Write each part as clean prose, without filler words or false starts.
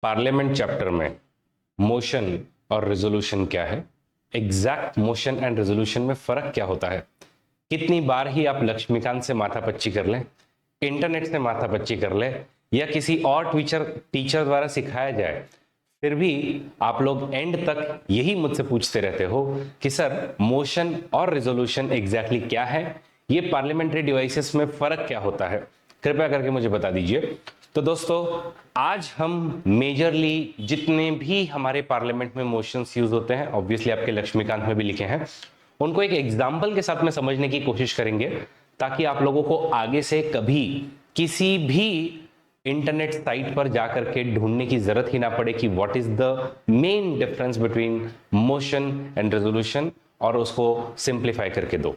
Parliament chapter में motion और resolution क्या है, एग्जैक्ट मोशन एंड रेजोल्यूशन में फर्क क्या होता है, कितनी बार ही आप लक्ष्मीकांत से माथापच्ची कर लें, इंटरनेट से माथापच्ची कर लें या किसी और टीचर द्वारा सिखाया जाए, फिर भी आप लोग एंड तक यही मुझसे पूछते रहते हो कि सर मोशन और रेजोल्यूशन एग्जैक्टली क्या है, ये पार्लियामेंट्री डिवाइसेस में फर्क क्या होता है, कृपया करके मुझे बता दीजिए। तो दोस्तों, आज हम मेजरली जितने भी हमारे पार्लियामेंट में मोशंस यूज होते हैं, ऑब्वियसली आपके लक्ष्मीकांत में भी लिखे हैं, उनको एक एग्जाम्पल के साथ में समझने की कोशिश करेंगे ताकि आप लोगों को आगे से कभी किसी भी इंटरनेट साइट पर जाकर के ढूंढने की जरूरत ही ना पड़े कि what is the main difference between motion and resolution, और उसको सिंप्लीफाई करके दो।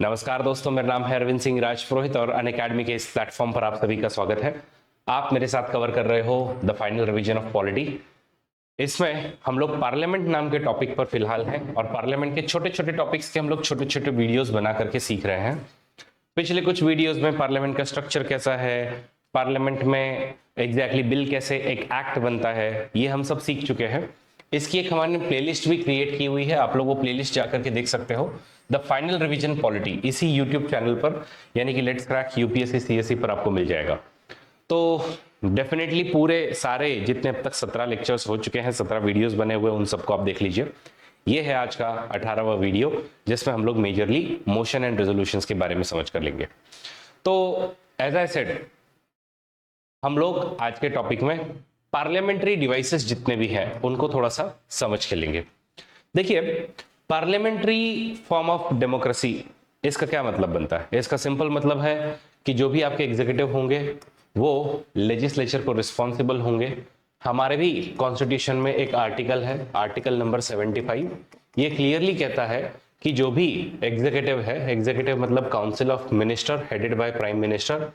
नमस्कार दोस्तों, मेरा नाम है अरविंद सिंह राजपुरोहित और अनअकैडमी के इस प्लेटफॉर्म पर आप सभी का स्वागत है। आप मेरे साथ कवर कर रहे हो the final revision of polity. इसमें हम लोग पार्लियामेंट नाम के टॉपिक पर फिलहाल हैं और पार्लियामेंट के छोटे छोटे टॉपिक्स के हम लोग छोटे छोटे वीडियोस बना करके सीख रहे हैं। पिछले कुछ वीडियोस में पार्लियामेंट का स्ट्रक्चर कैसा है, पार्लियामेंट में एग्जैक्टली बिल कैसे एक एक्ट बनता है, ये हम सब सीख चुके हैं। इसकी एक हमारे प्लेलिस्ट भी क्रिएट की हुई है, आप लोग वो प्लेलिस्ट जाकर के देख सकते हो, द फाइनल रिवीजन पॉलिटी, इसी यूट्यूब चैनल पर, यानी कि लेट्स क्रैक यूपीएससी सीएससी पर आपको मिल जाएगा। तो डेफिनेटली पूरे सारे जितने अब तक 17 लेक्चर्स हो चुके हैं, 17 वीडियोस बने हुए, उन सबको आप देख लीजिए। ये है आज का 18वां वीडियो जिसमें हम लोग मेजरली मोशन एंड रेजोल्यूशंस के बारे में समझ कर लेंगे। तो एज आई सेड, हम लोग आज के टॉपिक में पार्लियामेंट्री डिवाइसेस जितने भी हैं उनको थोड़ा सा समझ के लेंगे। देखिए, पार्लियामेंट्री फॉर्म ऑफ डेमोक्रेसी, इसका क्या मतलब बनता है? इसका सिंपल मतलब है कि जो भी आपके एग्जीक्यूटिव होंगे वो लेजिस्लेचर को रिस्पॉन्सिबल होंगे। हमारे भी कॉन्स्टिट्यूशन में एक आर्टिकल है, आर्टिकल नंबर 75, ये क्लियरली कहता है कि जो भी एग्जीक्यूटिव है, एग्जीक्यूटिव मतलब council of minister headed by prime minister,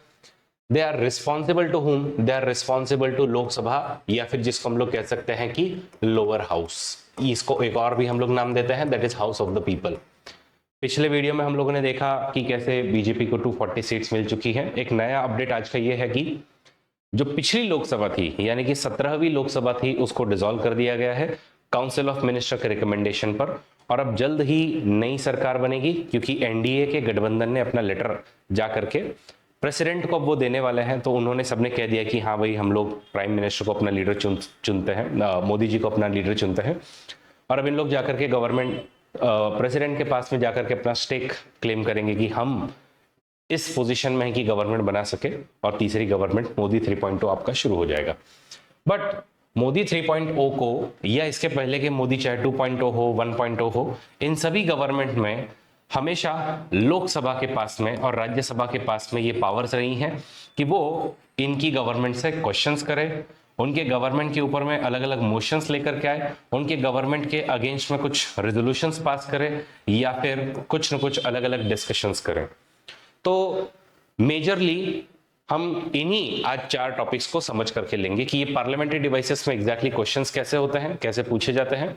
they are responsible to whom, they are responsible to Lok Sabha, या फिर जिसको हम लोग कह सकते हैं कि लोअर हाउस, इसको एक और भी हम लोग नाम देते हैं, that is house of the people. पिछले वीडियो में हम लोगों ने देखा कि कैसे बीजेपी को 240 सीट्स मिल चुकी हैं। एक नया अपडेट आज का ये है कि जो पिछली लोकसभा थी, यानी कि 17वीं लोकसभा थी, उसको डिसॉल्व कर दिया गया है काउंसिल ऑफ मिनिस्टर के रिकमेंडेशन पर, और अब जल्द ही नई सरकार बनेगी, क्योंकि एनडीए के गठबंधन ने अपना लेटर जा करके प्रेसिडेंट को अब वो देने वाले हैं। तो उन्होंने सबने कह दिया कि हाँ भाई, हम लोग प्राइम मिनिस्टर को अपना लीडर चुनते हैं, मोदी जी को अपना लीडर चुनते हैं, और अब इन लोग जाकर के गवर्नमेंट प्रेसिडेंट के पास में जाकर के अपना स्टेक क्लेम करेंगे कि हम इस पोजीशन में है कि गवर्नमेंट बना सके, और तीसरी गवर्नमेंट मोदी 3.0 आपका शुरू हो जाएगा। बट मोदी 3.0 को, या इसके पहले के मोदी चाहे 2.0 हो, 1.0 हो, इन सभी गवर्नमेंट में हमेशा लोकसभा के पास में और राज्यसभा के पास में ये पावर्स रही हैं कि वो इनकी गवर्नमेंट से क्वेश्चंस करे, उनके गवर्नमेंट के ऊपर में अलग अलग मोशंस लेकर के आए, उनके गवर्नमेंट के अगेंस्ट में कुछ रेजोल्यूशंस पास करें, या फिर कुछ न कुछ अलग अलग डिस्कशंस करें। तो मेजरली हम इन्हीं आज 4 टॉपिक्स को समझ करके लेंगे कि ये पार्लियामेंट्री डिवाइसेस में एग्जैक्टली क्वेश्चंस कैसे होते हैं, कैसे पूछे जाते हैं,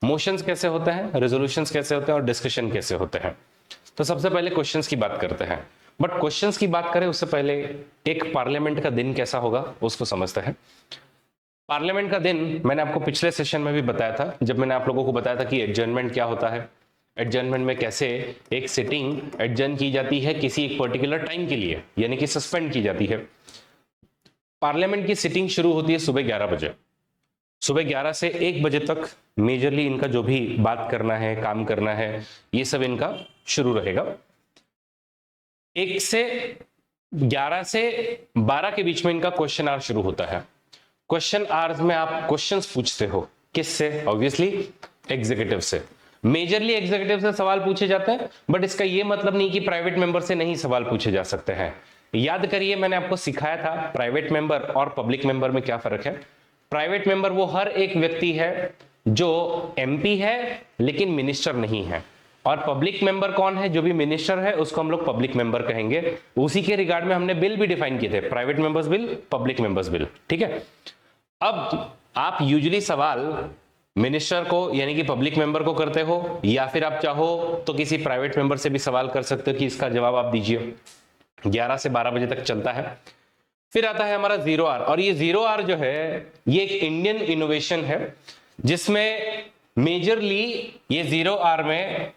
मोशंस कैसे होते हैं, रेजोल्यूशंस कैसे होते हैं, और डिस्कशन कैसे होते हैं। तो सबसे पहले क्वेश्चंस की बात करते हैं। बट क्वेश्चंस की बात करें उससे पहले एक पार्लियामेंट का दिन कैसा होगा उसको समझते हैं। पार्लियामेंट का दिन मैंने आपको पिछले सेशन में भी बताया था, जब मैंने आप लोगों को बताया था कि एडजर्नमेंट क्या होता है, एडजर्नमेंट में कैसे एक सिटिंग एडजर्न की जाती है किसी एक पर्टिकुलर टाइम के लिए, यानी कि सस्पेंड की जाती है। पार्लियामेंट की सिटिंग शुरू होती है सुबह 11 बजे, सुबह 11 से 1 बजे तक मेजरली इनका जो भी बात करना है, काम करना है, ये सब इनका शुरू रहेगा। 1 से 11 से 12 के बीच में इनका क्वेश्चन आवर शुरू होता है। क्वेश्चन आवर्स में आप क्वेश्चंस पूछते हो, किससे? ऑब्वियसली एग्जीक्यूटिव से। मेजरली एग्जीक्यूटिव से सवाल पूछे जाते हैं, बट इसका यह मतलब नहीं कि प्राइवेट मेंबर से नहीं सवाल पूछे जा सकते हैं। याद करिए, मैंने आपको सिखाया था प्राइवेट मेंबर और पब्लिक मेंबर में क्या फर्क है। प्राइवेट मेंबर वो हर एक व्यक्ति है जो एमपी है लेकिन मिनिस्टर नहीं है, और पब्लिक मेंबर कौन है? जो भी मिनिस्टर है उसको हम लोग पब्लिक मेंबर कहेंगे। उसी के रिगार्ड में हमने बिल भी डिफाइन किए थे, private members bill, public members bill, ठीक है। अब आप यूजुअली सवाल मिनिस्टर को यानी कि पब्लिक मेंबर को करते हो, या फिर आप चाहो तो किसी प्राइवेट मेंबर से भी सवाल कर सकते हो कि इसका जवाब आप दीजिए। 11 से 12 बजे तक चलता है। फिर आता है हमारा 0R, और ये 0R जो है ये एक इंडियन इनोवेशन है, जिसमें मेजरली ये 0R में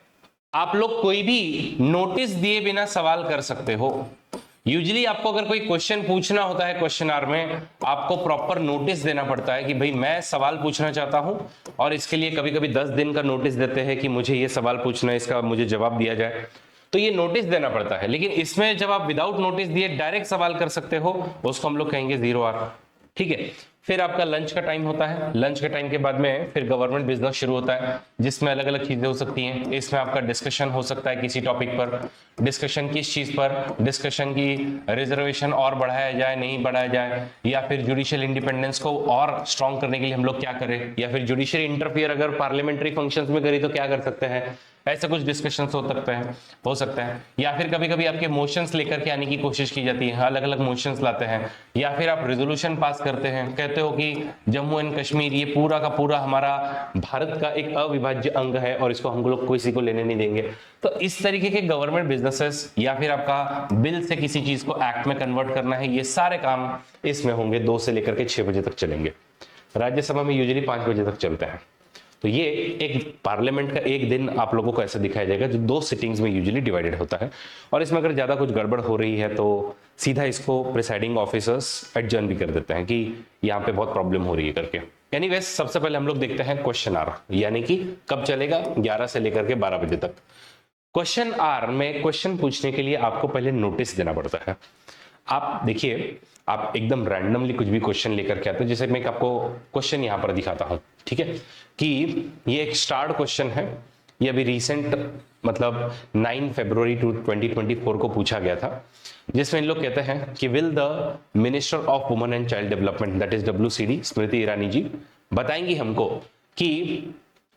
आप लोग कोई भी नोटिस दिए बिना सवाल कर सकते हो। यूजुअली आपको अगर कोई क्वेश्चन पूछना होता है क्वेश्चन आर में, आपको प्रॉपर नोटिस देना पड़ता है कि भाई मैं सवाल पूछना चाहता हूं, और इसके लिए कभी कभी 10 दिन का नोटिस देते हैं कि मुझे ये सवाल पूछना है, इसका मुझे जवाब दिया जाए, तो ये नोटिस देना पड़ता है। लेकिन इसमें जब आप विदाउट नोटिस दिए डायरेक्ट सवाल कर सकते हो, उसको हम लोग कहेंगे 0R। ठीक है। फिर आपका लंच का टाइम होता है, लंच के टाइम के बाद में फिर गवर्नमेंट बिजनेस शुरू होता है, जिसमें अलग अलग चीजें हो सकती हैं। इसमें आपका डिस्कशन हो सकता है किसी टॉपिक पर। डिस्कशन किस चीज पर? डिस्कशन की रिजर्वेशन और बढ़ाया जाए, नहीं बढ़ाया जाए, या फिर जुडिशियल इंडिपेंडेंस को और स्ट्रॉन्ग करने के लिए हम लोग क्या करें, या फिर जुडिशियल इंटरफियर अगर पार्लियामेंट्री फंक्शंस में करें तो क्या कर सकते हैं। ऐसे कुछ डिस्कशन हो सकते हैं। या फिर कभी कभी आपके मोशंस लेकर के आने की कोशिश की जाती है, अलग अलग मोशंस लाते हैं, या फिर आप रेजोल्यूशन पास करते हैं, कहते हो कि जम्मू एंड कश्मीर ये पूरा का पूरा हमारा भारत का एक अविभाज्य अंग है और इसको हम लोग किसी को लेने नहीं देंगे। तो इस तरीके के गवर्नमेंट बिजनेसेस, या फिर आपका बिल से किसी चीज को एक्ट में कन्वर्ट करना है, ये सारे काम इसमें होंगे। 2 से लेकर के 6 बजे तक चलेंगे। राज्यसभा में यूजुअली 5 बजे तक चलते हैं। तो ये एक पार्लियामेंट का एक दिन आप लोगों को ऐसा दिखाया जाएगा जो 2 सिटिंग्स में यूजुअली डिवाइडेड होता है। और इसमें अगर ज्यादा कुछ गड़बड़ हो रही है तो सीधा इसको प्रिसाइडिंग ऑफिसर्स एडजर्न भी कर देते हैं कि यहाँ पे बहुत प्रॉब्लम हो रही है करके। एनीवेज, सबसे पहले हम लोग देखते हैं क्वेश्चन आर, यानी कि कब चलेगा, 11 से लेकर के 12 बजे तक। क्वेश्चन आर में क्वेश्चन पूछने के लिए आपको पहले नोटिस देना पड़ता है। आप देखिए, आप एकदम रैंडमली कुछ भी क्वेश्चन लेकर के आते हो। जैसे मैं आपको क्वेश्चन यहां पर दिखाता हूं, ठीक है, कि ये एक स्टार्ट क्वेश्चन है। ये अभी रिसेंट मतलब 9 फरवरी 2024 को पूछा गया था, जिसमें इन लोग कहते हैं कि will the minister of women and child development, that is WCD, Smriti Irani ji, बताएंगी हमको कि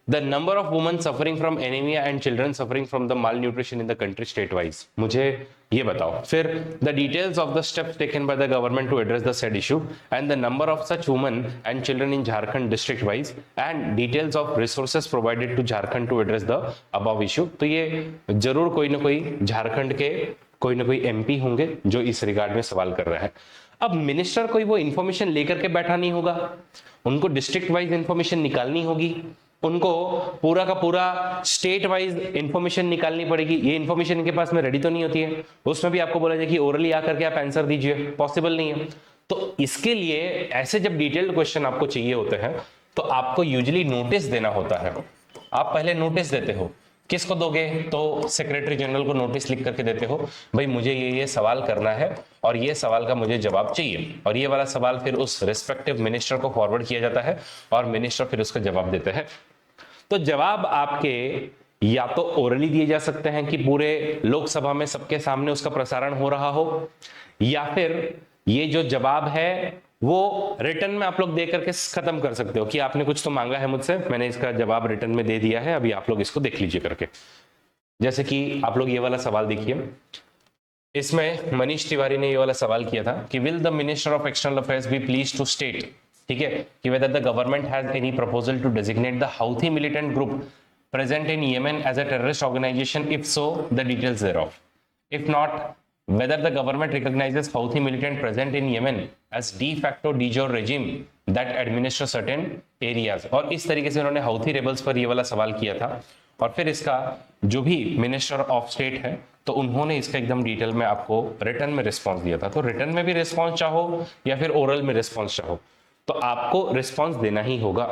the number of women suffering from anemia and children suffering from the malnutrition in the country state wise। मुझे ये बताओ। फिर the details of the steps taken by the government to address the said issue and the number of such women and children in Jharkhand district wise and details of resources provided to Jharkhand to address the above issue। तो ये जरूर कोई ना कोई झारखंड के कोई ना कोई MP होंगे जो इस रिगार्ड में सवाल कर रहे हैं। अब मिनिस्टर कोई वो इंफॉर्मेशन लेकर के बैठा नहीं होगा, उनको डिस्ट्रिक्ट वाइज इंफॉर्मेशन निकालनी होगी, उनको पूरा का पूरा स्टेट वाइज इंफॉर्मेशन निकालनी पड़ेगी। ये इंफॉर्मेशन इनके पास में रेडी तो नहीं होती है। उसमें भी आपको बोला जाए कि ओरली आकर के आप आंसर दीजिए, पॉसिबल नहीं है। तो इसके लिए ऐसे जब डिटेल्ड क्वेश्चन आपको चाहिए होते हैं तो आपको यूजुअली नोटिस देना होता है। आप पहले नोटिस देते हो, किसको दोगे? तो सेक्रेटरी जनरल को नोटिस लिख करके देते हो, भाई मुझे ये सवाल करना है और ये सवाल का मुझे जवाब चाहिए, और ये वाला सवाल फिर उस रिस्पेक्टिव मिनिस्टर को फॉरवर्ड किया जाता है और मिनिस्टर फिर उसका जवाब देते हैं। तो जवाब आपके या तो ओरली दिए जा सकते हैं कि पूरे लोकसभा में सबके सामने उसका प्रसारण हो रहा हो, या फिर ये जो जवाब है वो रिटर्न में आप लोग दे करके खत्म कर सकते हो कि आपने कुछ तो मांगा है मुझसे, मैंने इसका जवाब रिटर्न में दे दिया है, अभी आप लोग इसको देख लीजिए करके। जैसे कि आप लोग ये वाला सवाल देखिए, इसमें मनीष तिवारी ने ये वाला सवाल किया था कि will the minister of external affairs be please to state, ठीक है, कि whether the government has any proposal to designate the Houthi militant group present in Yemen as a terrorist organisation, if so the details thereof, if not whether the government recognizes Houthi militant present in Yemen as de facto de jure regime that administer certain areas। और इस तरीके से उन्होंने Houthi rebels पर ये वाला सवाल किया था। और फिर इसका जो भी मिनिस्टर ऑफ स्टेट है तो उन्होंने इसका एकदम डिटेल में आपको रिटर्न में रिस्पॉन्स दिया था। तो रिटर्न में भी रिस्पॉन्स चाहो या फिर ओरल में रिस्पॉन्स चाहो तो आपको रिस्पॉन्स देना ही होगा।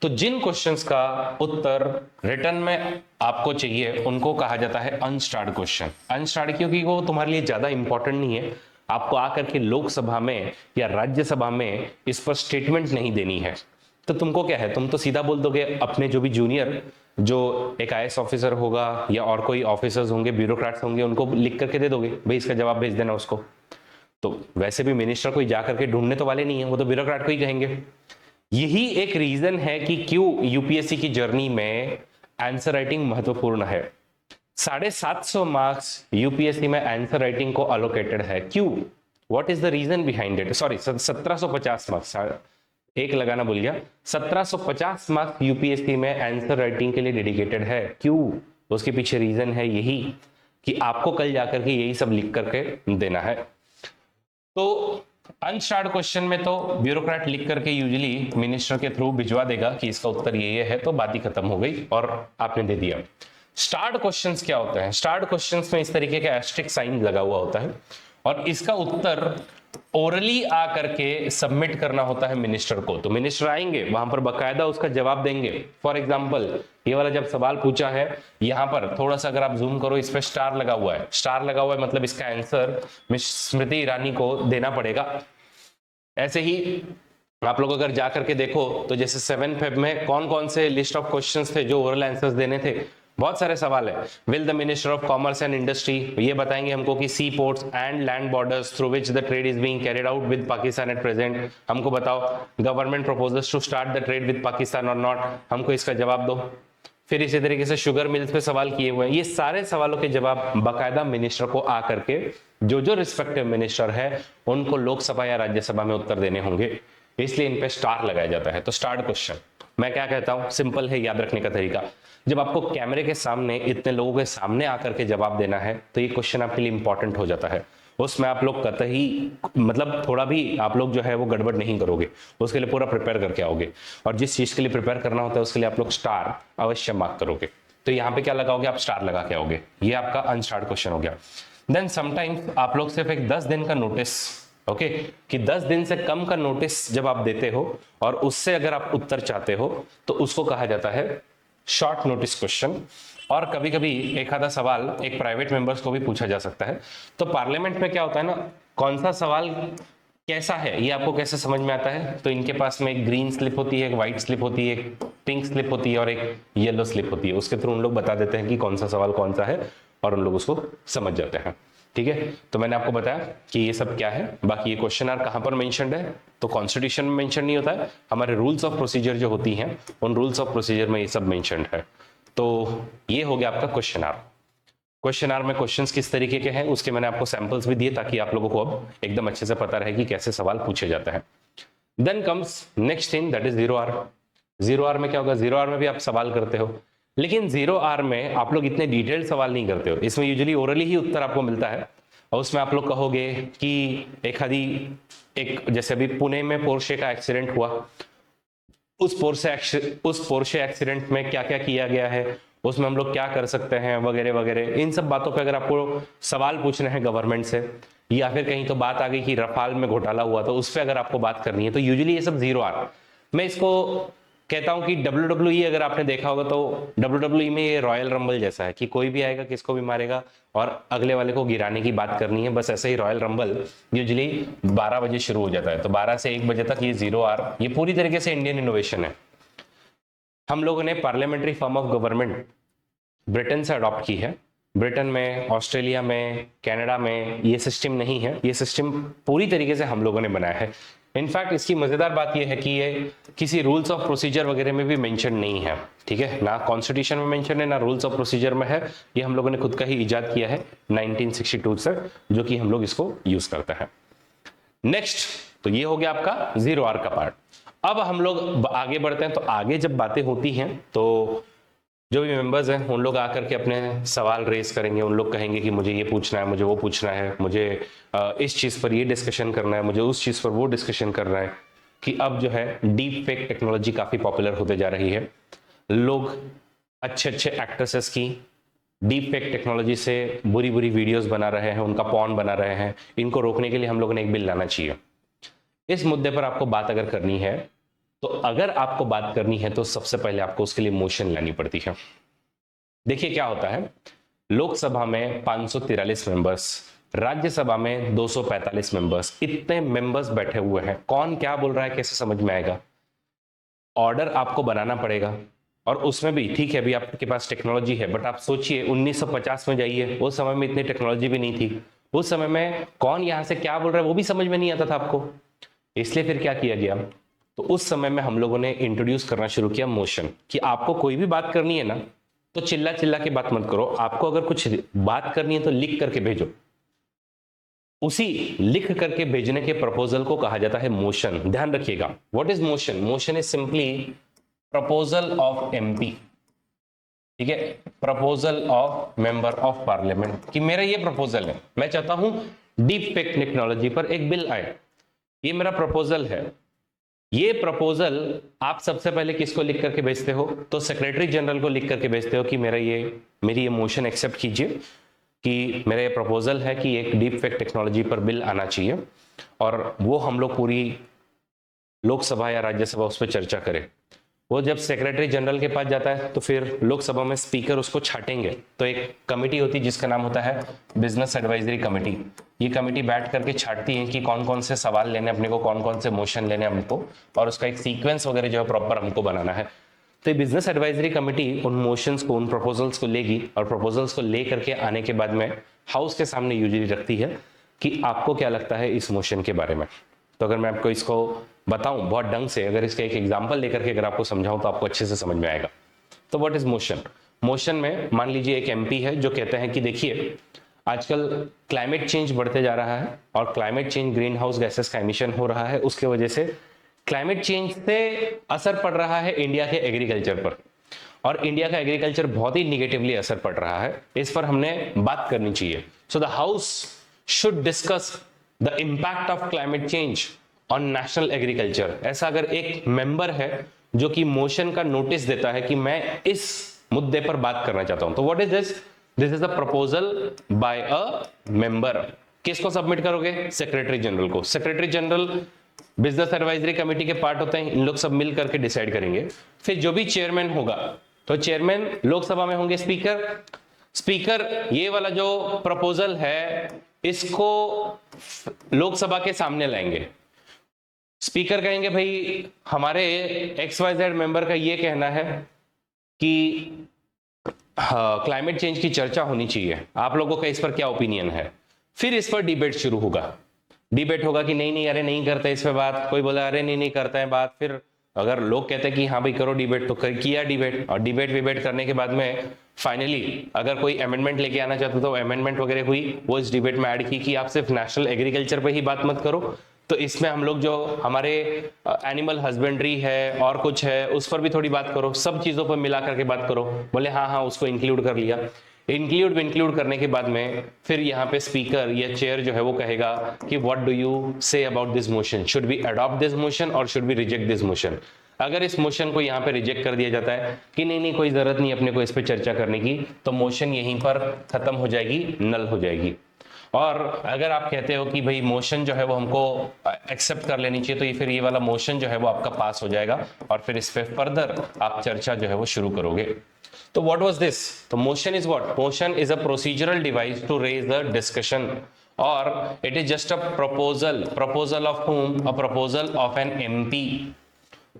तो जिन क्वेश्चंस का उत्तर रिटर्न में आपको चाहिए उनको कहा जाता है अनस्टार्ड क्वेश्चन। अनस्टार्ड क्योंकि वो तुम्हारे लिए ज्यादा इंपॉर्टेंट नहीं है, आपको आकर के लोकसभा में या राज्यसभा में इस पर स्टेटमेंट नहीं देनी है। तो तुमको क्या है, तुम तो सीधा बोल दोगे अपने जो भी जूनियर, जो एक IAS ऑफिसर होगा या और कोई ऑफिसर्स होंगे, ब्यूरोक्रेट्स होंगे, उनको लिख करके दे दोगे, भाई इसका जवाब भेज देना उसको। तो वैसे भी मिनिस्टर कोई जा करके ढूंढने तो वाले नहीं है, वो तो ब्यूरोक्रेट को ही कहेंगे। यही एक रीजन है कि क्यों यूपीएससी की जर्नी में आंसर राइटिंग महत्वपूर्ण है। 750 मार्क्स यूपीएससी में आंसर राइटिंग को अलोकेटेड है। क्यों? What is the reason behind it? Sorry, 1750 marks, एक लगाना भूल गया। 1750 मार्क्स यूपीएससी में आंसर राइटिंग के लिए डेडिकेटेड है। क्यों? उसके पीछे रीजन है यही कि आपको कल जाकर के यही सब लिख करके देना है। तो अनस्टार्ड क्वेश्चन में तो ब्यूरोक्रेट लिख करके यूजुअली मिनिस्टर के थ्रू भिजवा देगा कि इसका उत्तर ये है, तो बात ही खत्म हो गई और आपने दे दिया। स्टार्ड क्वेश्चंस क्या होते हैं? स्टार्ड क्वेश्चंस में इस तरीके का एस्टेरिस्क साइन लगा हुआ होता है और इसका उत्तर ओरली आ करके सबमिट करना होता है मिनिस्टर को। तो मिनिस्टर आएंगे वहां पर बकायदा उसका जवाब देंगे। फॉर एग्जांपल ये वाला जब सवाल पूछा है, यहां पर थोड़ा सा अगर आप जूम करो, इस पे स्टार लगा हुआ है। स्टार लगा हुआ है मतलब इसका आंसर मिस स्मृति ईरानी को देना पड़ेगा। ऐसे ही आप लोग अगर जा करके देखो तो जैसे 7 फेब में कौन कौन से लिस्ट ऑफ क्वेश्चंस थे जो ओरल आंसर्स देने थे, बहुत सारे सवाल है। Will the minister of commerce and industry, ये बताएंगे हमको कि sea ports and land borders through which the trade is being carried out with Pakistan at present, हमको बताओ government proposes to start the trade with Pakistan और नॉट, हमको इसका जवाब दो। फिर इसी तरीके से शुगर मिल्स पे सवाल किए हुए हैं। ये सारे सवालों के जवाब बकायदा मिनिस्टर को आ करके जो जो रिस्पेक्टिव मिनिस्टर है उनको लोकसभा या राज्यसभा में उत्तर देने होंगे, इसलिए इन पे स्टार लगाया जाता है। तो स्टार्ट क्वेश्चन मैं क्या कहता हूं, सिंपल है याद रखने का तरीका। जब आपको कैमरे के सामने इतने लोगों के सामने आकर के जवाब देना है तो ये क्वेश्चन आपके लिए इंपॉर्टेंट हो जाता है। उसमें आप लोग कतई मतलब थोड़ा भी आप लोग जो है वो गड़बड़ नहीं करोगे, उसके लिए पूरा प्रिपेयर करके आओगे और जिस चीज के लिए प्रिपेयर करना होता है उसके लिए आप लोग स्टार अवश्य मार्क करोगे। तो यहाँ पे क्या लगाओगे आप, स्टार लगा के आओगे। ये आपका अनस्टार्ड क्वेश्चन हो गया। देन समटाइम्स आप लोग सिर्फ एक 10 दिन का नोटिस, ओके, कि 10 दिन से कम का नोटिस जब आप देते हो और उससे अगर आप उत्तर चाहते हो तो उसको कहा जाता है शॉर्ट नोटिस क्वेश्चन। और कभी कभी एक आधा सवाल एक प्राइवेट मेंबर्स को भी पूछा जा सकता है। तो पार्लियामेंट में क्या होता है ना, कौन सा सवाल कैसा है ये आपको कैसे समझ में आता है। तो इनके पास में एक ग्रीन स्लिप होती है, एक व्हाइट स्लिप होती है, एक पिंक स्लिप होती है और एक येलो स्लिप होती है। उसके थ्रू उन लोग बता देते हैं कि कौन सा सवाल कौन सा है और उन लोग उसको समझ जाते हैं। ठीक है, तो मैंने आपको बताया कि ये सब क्या है। बाकी ये क्वेश्चन आर कहां पर मेंशन्ड है, तो कॉन्स्टिट्यूशन में मेंशन नहीं होता है, हमारे रूल्स ऑफ प्रोसीजर जो होती हैं उन रूल्स ऑफ प्रोसीजर में ये सब मेंशन्ड है। तो ये हो गया आपका क्वेश्चन आर। क्वेश्चन आर में क्वेश्चंस किस तरीके के हैं उसके मैंने आपको सैंपल्स भी दिए ताकि आप लोगों को अब एकदम अच्छे से पता रहे कि कैसे सवाल पूछे जाते हैं। Then comes next thing that is zero hour. Zero hour में क्या होगा, जीरो आर में भी आप सवाल करते हो, लेकिन जीरो आर में आप लोग इतने डिटेल्ड सवाल नहीं करते हो। इसमें यूजुअली ओरली ही उत्तर आपको मिलता है और उसमें आप लोग कहोगे कि एक जैसे अभी पुणे में पोर्शे का एक्सीडेंट हुआ, उस पोर्शे एक्सीडेंट में क्या क्या किया गया है, उसमें हम लोग क्या कर सकते हैं वगैरह वगैरह। इन सब बातों पे अगर आपको सवाल पूछना है गवर्नमेंट से, या फिर कहीं तो बात आ गई कि रफाल में घोटाला हुआ तो उस पर अगर आपको बात करनी है तो यूजुअली ये सब जीरो आर। मैं इसको कहता हूं कि WWE अगर आपने देखा होगा तो WWE में ये रॉयल रंबल जैसा है कि कोई भी आएगा किसको भी मारेगा और अगले वाले को गिराने की बात करनी है। बस ऐसे ही रॉयल रंबल यूजुअली 12 बजे शुरू हो जाता है, तो 12 से 1 बजे तक ये जीरो आर, ये पूरी तरीके से इंडियन इनोवेशन है। हम लोगों ने parliamentary form of government Britain से अडॉप्ट की है। ब्रिटेन में, ऑस्ट्रेलिया में, कनाडा में ये सिस्टम नहीं है। ये सिस्टम पूरी तरीके से हम लोगों ने बनाया है। इनफैक्ट इसकी मजेदार बात यह है कि ये किसी रूल्स ऑफ प्रोसीजर वगैरह में भी मेंशन नहीं है। ठीक है, ना कॉन्स्टिट्यूशन में मेंशन है ना रूल्स ऑफ प्रोसीजर में है। ये हम लोगों ने खुद का ही इजाद किया है 1962 से, जो कि हम लोग इसको यूज करते हैं। नेक्स्ट, तो ये हो गया आपका जीरो आर का पार्ट। अब हम लोग आगे बढ़ते हैं। तो आगे जब बातें होती हैं तो जो भी मेंबर्स हैं उन लोग आकर के अपने सवाल रेस करेंगे। उन लोग कहेंगे कि मुझे ये पूछना है, मुझे वो पूछना है, मुझे इस चीज़ पर ये डिस्कशन करना है, मुझे उस चीज़ पर वो डिस्कशन करना है। कि अब जो है डीप फेक टेक्नोलॉजी काफ़ी पॉपुलर होते जा रही है। लोग अच्छे अच्छे एक्ट्रेसेस की डीप फेक टेक्नोलॉजी से बुरी बुरी वीडियोस बना रहे हैं, उनका पॉर्न बना रहे हैं। इनको रोकने के लिए हम लोगों ने एक बिल लाना चाहिए। इस मुद्दे पर आपको बात अगर करनी है तो अगर आपको बात करनी है तो सबसे पहले आपको उसके लिए मोशन लानी पड़ती है। देखिए क्या होता है, लोकसभा में 543 मेंबर्स, राज्यसभा में 245 मेंबर्स, इतने मेंबर्स बैठे हुए हैं। कौन क्या बोल रहा है कैसे समझ में आएगा। ऑर्डर आपको बनाना पड़ेगा और उसमें भी ठीक है, अभी आपके पास टेक्नोलॉजी है, बट आप सोचिए 1950 में जाइए, उस समय में इतनी टेक्नोलॉजी भी नहीं थी। उस समय में कौन यहां से क्या बोल रहा है वो भी समझ में नहीं आता था आपको। इसलिए फिर क्या किया गया, तो उस समय में हम लोगों ने इंट्रोड्यूस करना शुरू किया मोशन, कि आपको कोई भी बात करनी है ना तो चिल्ला चिल्ला के बात मत करो। आपको अगर कुछ बात करनी है तो लिख करके भेजो। उसी लिख करके भेजने के प्रपोजल को कहा जाता है मोशन। ध्यान रखिएगा, what is motion? Motion is simply proposal of MP. ठीक है, proposal of member of parliament, कि मेरा ये प्रपोजल है, मैं चाहता हूं डीप फेक टेक्नोलॉजी पर एक बिल आए। ये मेरा प्रपोजल है। ये प्रपोजल आप सबसे पहले किसको लिख करके भेजते हो? तो सेक्रेटरी जनरल को लिख करके भेजते हो कि मेरी ये मोशन एक्सेप्ट कीजिए कि मेरा ये प्रपोजल है कि एक डीप फेक टेक्नोलॉजी पर बिल आना चाहिए, और वो हम लोग पूरी लोकसभा या राज्यसभा उस पर चर्चा करें। वो जब सेक्रेटरी जनरल के पास जाता है तो फिर लोकसभा में स्पीकर उसको छाटेंगे। तो एक कमेटी होती है जिसका नाम होता है बिजनेस एडवाइजरी कमेटी। ये कमेटी बैठ करके छाटती है कि कौन कौन से सवाल लेने अपने को, कौन कौन से मोशन लेने हमको, और उसका एक सीक्वेंस वगैरह जो है प्रॉपर हमको बनाना है। तो ये बिजनेस एडवाइजरी कमेटी उन मोशंस को, उन प्रपोजल्स को लेगी, और प्रपोजल्स को ले करके आने के बाद में हाउस के सामने यूजुअली रखती है कि आपको क्या लगता है इस मोशन के बारे में। तो अगर मैं आपको इसको बताऊं बहुत ढंग से, अगर इसका एक एग्जांपल लेकर के अगर आपको समझाऊं तो आपको अच्छे से समझ में आएगा। तो व्हाट इज मोशन? मोशन में मान लीजिए एक एमपी है जो कहते हैं कि देखिए आजकल क्लाइमेट चेंज बढ़ते जा रहा है, और climate change green house gases का एमिशन हो रहा है, उसके वजह से क्लाइमेट चेंज से असर पड़ रहा है इंडिया के एग्रीकल्चर पर, और इंडिया का एग्रीकल्चर बहुत ही निगेटिवली असर पड़ रहा है। इस पर हमने बात करनी चाहिए। So the house should discuss the impact of climate change on national agriculture. ऐसा अगर एक मेंबर है जो कि मोशन का नोटिस देता है कि मैं इस मुद्दे पर बात करना चाहता हूं, तो what is this? This is the proposal by a member. किसको सबमिट करोगे? सेक्रेटरी जनरल को। Secretary general business advisory committee के पार्ट होते हैं, इन लोग सब मिल करके डिसाइड करेंगे। फिर जो भी चेयरमैन होगा, तो चेयरमैन लोकसभा में होंगे स्पीकर ये वाला जो प्रपोजल है इसको लोकसभा के सामने लाएंगे। स्पीकर कहेंगे भाई हमारे XYZ मेंबर का ये कहना है कि क्लाइमेट चेंज की चर्चा होनी चाहिए, आप लोगों का इस पर क्या ओपिनियन है। फिर इस पर डिबेट शुरू होगा। डिबेट होगा कि नहीं अरे नहीं करते इस पे बात, कोई बोला अरे नहीं करता है बात। फिर अगर लोग कहते हैं कि हाँ भाई करो डिबेट, तो किया डिबेट, और डिबेट करने के बाद में फाइनली अगर कोई अमेंडमेंट लेके आना चाहता तो अमेंडमेंट वगैरह हुई, वो इस डिबेट में ऐड की कि आप सिर्फ नेशनल एग्रीकल्चर पे ही बात मत करो, तो इसमें हम लोग जो हमारे एनिमल हस्बेंड्री है और कुछ है उस पर भी थोड़ी बात करो, सब चीजों पर मिला करके बात करो। बोले हाँ उसको इंक्लूड कर लिया। इंक्लूड करने के बाद में फिर यहाँ पे स्पीकर या चेयर जो है वो कहेगा कि what do you say about this motion, should we adopt this motion और should we reject this motion. अगर इस मोशन को यहाँ पे रिजेक्ट कर दिया जाता है कि नहीं कोई जरूरत नहीं अपने को इस पे चर्चा करने की, तो मोशन यहीं पर खत्म हो जाएगी, नल हो जाएगी। और अगर आप कहते हो कि भाई मोशन जो है वो हमको एक्सेप्ट कर लेनी चाहिए, तो ये फिर ये वाला मोशन जो है वो आपका पास हो जाएगा, और फिर इस पे फर्दर आप चर्चा जो है वो शुरू करोगे। तो व्हाट वाज दिस? तो motion is what? Motion is a procedural device to raise the discussion, और it is just a proposal of whom? A proposal of an MP.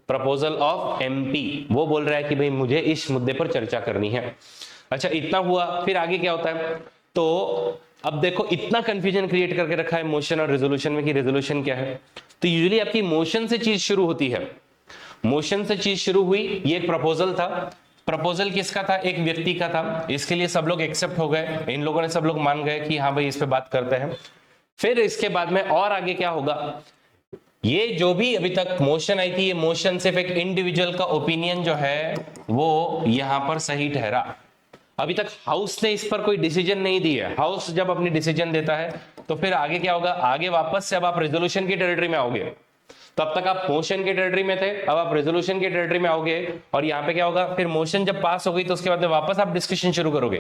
Proposal of MP, वो बोल रहा है कि भाई मुझे इस मुद्दे पर चर्चा करनी है। अच्छा इतना हुआ, फिर आगे क्या होता है? तो अब देखो इतना कंफ्यूजन क्रिएट करके रखा है मोशन और रेजोल्यूशन में कि रेजोल्यूशन क्या है। तो यूजुअली आपकी मोशन से चीज शुरू होती है। मोशन से चीज शुरू हुई, ये एक प्रपोजल था। प्रपोजल किसका था? एक व्यक्ति का था। इसके लिए सब लोग एक्सेप्ट हो गए, इन लोगों ने सब लोग मान गए कि हाँ भाई इस पे बात करते हैं। फिर इसके बाद में और आगे क्या होगा? ये जो भी अभी तक मोशन आई थी, ये मोशन सिर्फ एक इंडिविजुअल का ओपिनियन जो है वो यहां पर सही ठहरा। अभी तक हाउस ने इस पर कोई डिसीजन नहीं दिया है। हाउस जब अपनी डिसीजन देता है तो फिर आगे क्या होगा? आगे वापस से अब आप रेजोल्यूशन की टेरिटरी में आओगे। तब तक आप मोशन की टेरिटरी में थे, अब आप रेजोल्यूशन की टेरिटरी में आओगे, और यहाँ पे क्या होगा? फिर मोशन जब पास हो गई तो उसके बाद में वापस आप डिस्कशन शुरू करोगे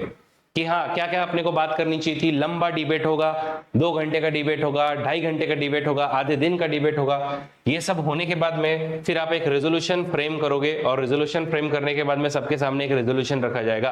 कि हाँ क्या क्या अपने को बात करनी चाहिए थी। लंबा डिबेट होगा, 2 घंटे का डिबेट होगा, 2.5 घंटे का डिबेट होगा, आधे दिन का डिबेट होगा। ये सब होने के बाद में फिर आप एक रेजोल्यूशन फ्रेम करोगे, और रेजोल्यूशन फ्रेम करने के बाद में सबके सामने एक रेजोल्यूशन रखा जाएगा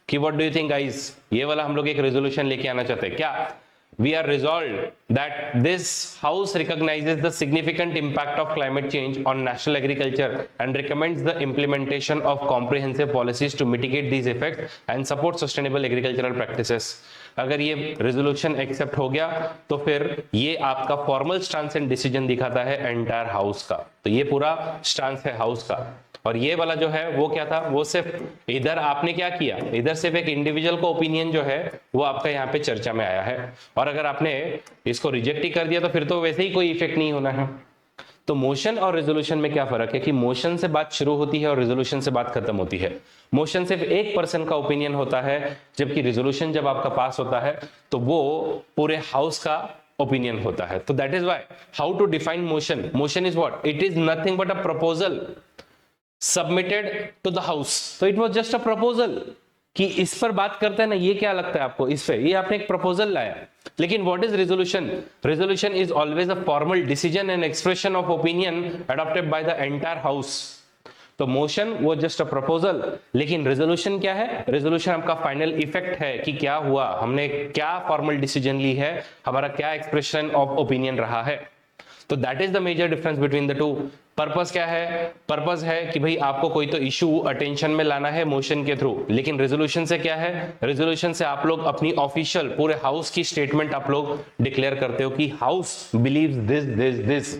कि what do you think guys, ये वाला हम लोग एक रेजोल्यूशन लेके आना चाहते हैं क्या? We are resolved that this house recognizes the significant impact of climate change on national agriculture and recommends the implementation of comprehensive policies to mitigate these effects and support sustainable agricultural practices. अगर ये resolution accept हो गया तो फिर ये आपका formal stance and decision दिखाता है एंटायर हाउस का। तो ये पूरा स्टांस है हाउस का। और ये वाला जो है वो क्या था? वो सिर्फ इधर आपने क्या किया, इधर सिर्फ एक इंडिविजुअल का ओपिनियन जो है वो आपका यहाँ पे चर्चा में आया है, और अगर आपने इसको रिजेक्ट ही कर दिया तो फिर तो वैसे ही कोई इफेक्ट नहीं होना है। तो मोशन और रेजोल्यूशन में क्या फर्क है कि मोशन से बात शुरू होती है और रेजोल्यूशन से बात खत्म होती है। मोशन सिर्फ एक पर्सन का ओपिनियन होता है, जबकि रेजोल्यूशन जब आपका पास होता है तो वो पूरे हाउस का ओपिनियन होता है। तो that is why how to define motion, motion is what, it is nothing but a proposal submitted to the house. तो it was just a proposal कि इस पर बात करते हैं ना, ये क्या लगता है आपको, इस पे ये आपने एक प्रपोजल लाया। लेकिन what is resolution, resolution is always a formal decision and expression of opinion adopted by the entire house. तो मोशन वो जस्ट अ प्रपोजल, लेकिन रेजोल्यूशन क्या है, रेजोल्यूशन आपका फाइनल इफेक्ट है कि क्या हुआ, हमने क्या फॉर्मल डिसीजन ली है, हमारा क्या एक्सप्रेशन ऑफ ओपिनियन रहा है। तो that is the major difference between the two. Purpose क्या है, पर्पस है कि भाई आपको कोई तो इशू अटेंशन में लाना है मोशन के थ्रू, लेकिन रेजोल्यूशन से क्या है, रेजोल्यूशन से आप लोग अपनी ऑफिशियल पूरे हाउस की स्टेटमेंट आप लोग डिक्लेयर करते हो कि house believes this this this.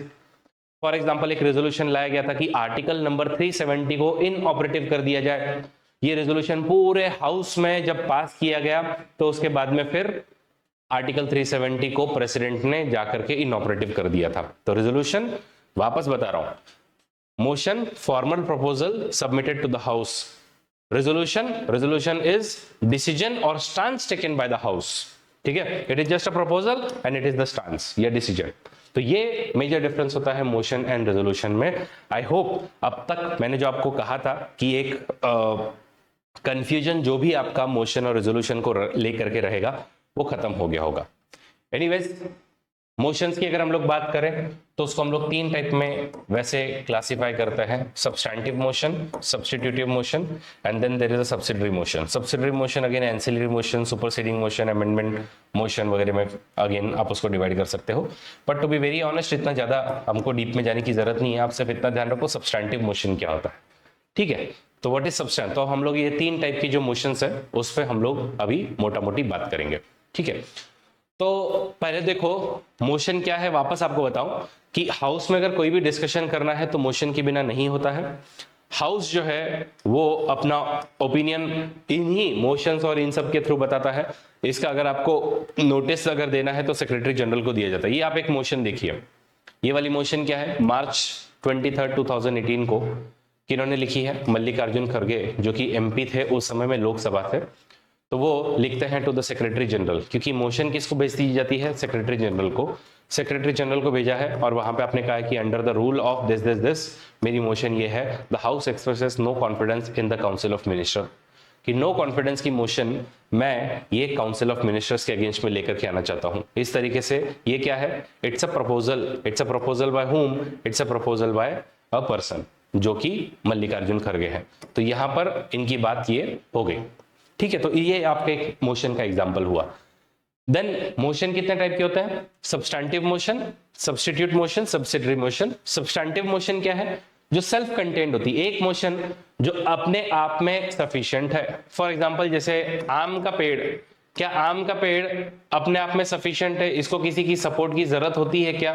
For example एक रेजोल्यूशन लाया गया था कि आर्टिकल नंबर 370 को इनऑपरेटिव कर दिया जाए। ये रेजोल्यूशन पूरे हाउस में जब पास किया गया तो उसके बाद में फिर आर्टिकल 370 को प्रेसिडेंट ने जाकर के इनऑपरेटिव कर दिया था। तो रेजोल्यूशन, वापस बता रहा हूं, motion formal proposal submitted to the house, resolution is decision और stance taken by the house. ठीक है, it is just a proposal and it is the stance या डिसीजन। तो ये मेजर डिफरेंस होता है मोशन एंड रेजोल्यूशन में। I hope अब तक मैंने जो आपको कहा था कि एक कंफ्यूजन जो भी आपका मोशन और रेजोल्यूशन को लेकर के रहेगा वो खत्म हो गया होगा। एनीवेज, मोशंस की अगर हम लोग बात करें तो उसको हम लोग तीन टाइप में वैसे क्लासिफाई करते हैं, substantive motion, substitutive motion and then there is a subsidiary motion. Subsidiary motion again ancillary motion, superseding motion, amendment motion वगैरह में अगेन आप उसको डिवाइड कर सकते हो। But to be very honest इतना ज्यादा हमको डीप में जाने की जरूरत नहीं है, आप सिर्फ इतना ध्यान रखो सब्सटैंटिव मोशन क्या होता है। ठीक है, तो व्हाट इज सब्सटैंस, तो हम लोग ये तीन टाइप की जो मोशंस है उस पर हम लोग अभी मोटा मोटी बात करेंगे। ठीक है, तो पहले देखो मोशन क्या है, वापस आपको बताऊं कि हाउस में अगर कोई भी डिस्कशन करना है तो मोशन के बिना नहीं होता है। हाउस जो है वो अपना ओपिनियन इन्हीं मोशंस और इन सब के थ्रू बताता है। इसका अगर आपको नोटिस अगर देना है तो सेक्रेटरी जनरल को दिया जाता है। ये आप एक मोशन देखिए, ये वाली मोशन क्या है, मार्च 23, 2018 को किन्होंने लिखी है, मल्लिकार्जुन खड़गे जो कि एमपी थे उस समय में लोकसभा थे। तो वो लिखते हैं टू द सेक्रेटरी जनरल, क्योंकि मोशन किसको भेज दी जाती है, सेक्रेटरी जनरल को। सेक्रेटरी जनरल को भेजा है और वहां पे आपने कहा है कि under the rule of this this this मेरी मोशन ये है, the house expresses no confidence in the council of minister, कि नो कॉन्फिडेंस की मोशन मैं ये काउंसिल ऑफ मिनिस्टर्स के अगेंस्ट में लेकर के आना चाहता हूं। इस तरीके से ये क्या है, it's a proposal, it's a proposal by whom, it's a proposal by a person जो कि मल्लिकार्जुन खड़गे हैं। तो यहां पर इनकी बात ये हो गई। ठीक है, तो ये आपके मोशन का एग्जांपल हुआ। देन मोशन कितने टाइप के होते हैं, substantive motion, substitute motion, subsidiary motion. Substantive motion क्या है, जो सेल्फ कंटेन्ड होती है, एक मोशन जो अपने आप में सफिशिएंट है। फॉर एग्जांपल जैसे आम का पेड़, क्या आम का पेड़ अपने आप में सफिशिएंट है, इसको किसी की सपोर्ट की जरूरत होती है क्या,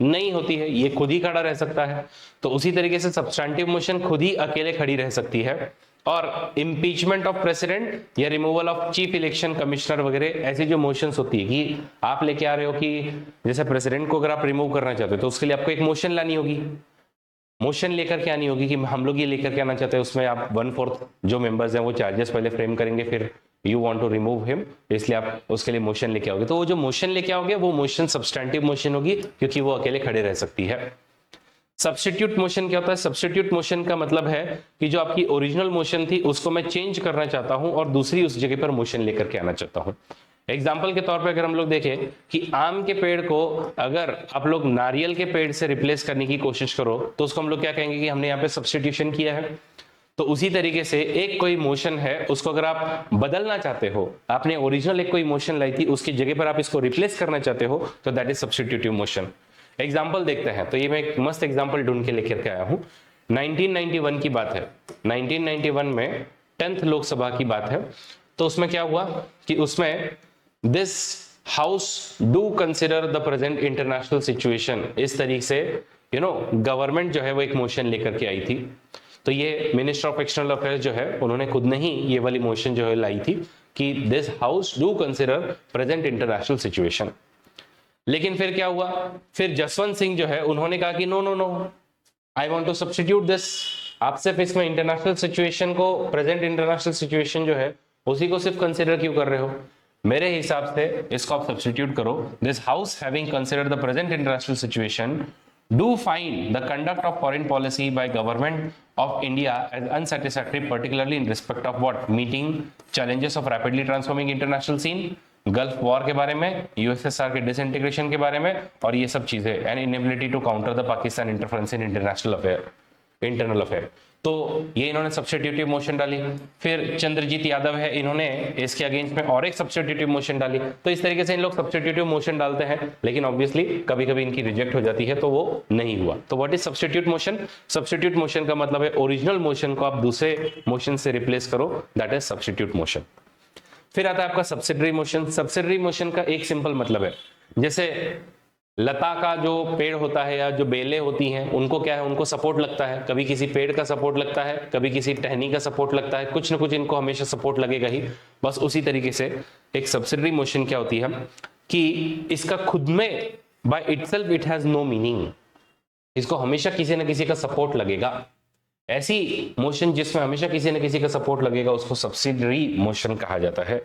नहीं होती है, ये खुद ही खड़ा रह सकता है। तो उसी तरीके से सब्सटैंटिव मोशन खुद ही अकेले खड़ी रह सकती है। और इम्पीचमेंट ऑफ प्रेसिडेंट या removal of chief election commissioner वगैरह ऐसी जो मोशंस होती है कि आप लेके आ रहे हो कि जैसे प्रेसिडेंट को अगर आप रिमूव करना चाहते हो तो उसके लिए आपको एक मोशन लानी होगी, मोशन लेकर के आनी होगी कि हम लोग ये लेकर के आना चाहते हैं। उसमें आप 1/4 जो मेंबर्स हैं वो चार्जेस पहले फ्रेम करेंगे, फिर you want to remove him, इसलिए आप उसके लिए मोशन लेके आओगे। तो वो जो मोशन लेके आओगे वो मोशन सब्सटैंटिव मोशन होगी, क्योंकि वो अकेले खड़े रह सकती है। सब्स्टिट्यूट मोशन क्या होता है, सब्स्टिट्यूट मोशन का मतलब है कि जो आपकी ओरिजिनल मोशन थी उसको मैं चेंज करना चाहता हूं और दूसरी उस जगह पर मोशन लेकर के आना चाहता हूं। एग्जाम्पल के तौर पे अगर हम लोग देखें कि आम के पेड़ को अगर आप लोग नारियल के पेड़ से रिप्लेस करने की कोशिश करो तो उसको हम लोग क्या कहेंगे कि हमने यहाँ पे सब्स्टिट्यूशन किया है। तो उसी तरीके से एक कोई मोशन है उसको अगर आप बदलना चाहते हो, आपने ओरिजिनल एक कोई मोशन लाई थी उसकी जगह पर आप इसको रिप्लेस करना चाहते हो, तो दैट इज सब्स्टिट्यूटिव मोशन। एग्जाम्पल देखते हैं, तो ये मैं एक मस्त एग्जाम्पल ढूंढ के लेकर के आया हूं। 1991 की बात है, 1991 में 10th लोकसभा की बात है। तो उसमें क्या हुआ कि उसमें this house do consider the present international situation, इस तरीके से गवर्नमेंट जो है वो एक मोशन लेकर के आई थी। तो ये मिनिस्टर ऑफ एक्सटर्नल अफेयर्स जो है उन्होंने खुद ने ही ये वाली मोशन जो है लाई थी कि this house do consider present international situation. लेकिन फिर क्या हुआ, फिर जसवंत सिंह जो है उन्होंने कहा कि no no no, I want to substitute this. आप सिर्फ इसमें इंटरनेशनल सिचुएशन को, प्रेजेंट इंटरनेशनल सिचुएशन जो है उसी को सिर्फ कंसिडर क्यों कर रहे हो। मेरे हिसाब से इसको आप सब्स्टिट्यूट करो, this house having considered the present international situation do find the conduct of foreign policy by government of India as unsatisfactory, particularly in respect of what? Meeting challenges of rapidly transforming international scene, gulf war के बारे में, USSR के disintegration के बारे में, और ये सब चीजें, and inability to counter the Pakistan interference in international affair, internal affair. तो ये इन्होंने सब्स्टिट्यूटिव मोशन डाली। फिर चंद्रजीत यादव है, इन्होंने इसके अगेंस्ट में और एक सब्स्टिट्यूटिव मोशन डाली। तो इस तरीके से इन लोग सब्स्टिट्यूटिव मोशन डालते हैं, लेकिन ऑब्वियसली कभी कभी इनकी रिजेक्ट हो जाती है, तो वो नहीं हुआ। तो what is substitute motion? Substitute motion का मतलब है ओरिजिनल मोशन को आप दूसरे मोशन से रिप्लेस करो, दैट इज सब्स्टिट्यूट मोशन। फिर आता है आपका सब्सिडरी मोशन। सब्सिडरी मोशन का एक सिंपल मतलब है, जैसे लता का जो पेड़ होता है या जो बेलें होती हैं, उनको क्या है, उनको सपोर्ट लगता है, कभी किसी पेड़ का सपोर्ट लगता है, कभी किसी टहनी का सपोर्ट लगता है, कुछ ना कुछ इनको हमेशा सपोर्ट लगेगा ही। बस उसी तरीके से एक सब्सिडरी मोशन क्या होती है कि इसका खुद में by itself it has no meaning, इसको हमेशा किसी ना किसी का सपोर्ट लगेगा। ऐसी मोशन जिसमें हमेशा किसी न किसी का सपोर्ट लगेगा उसको सब्सिडरी मोशन कहा जाता है।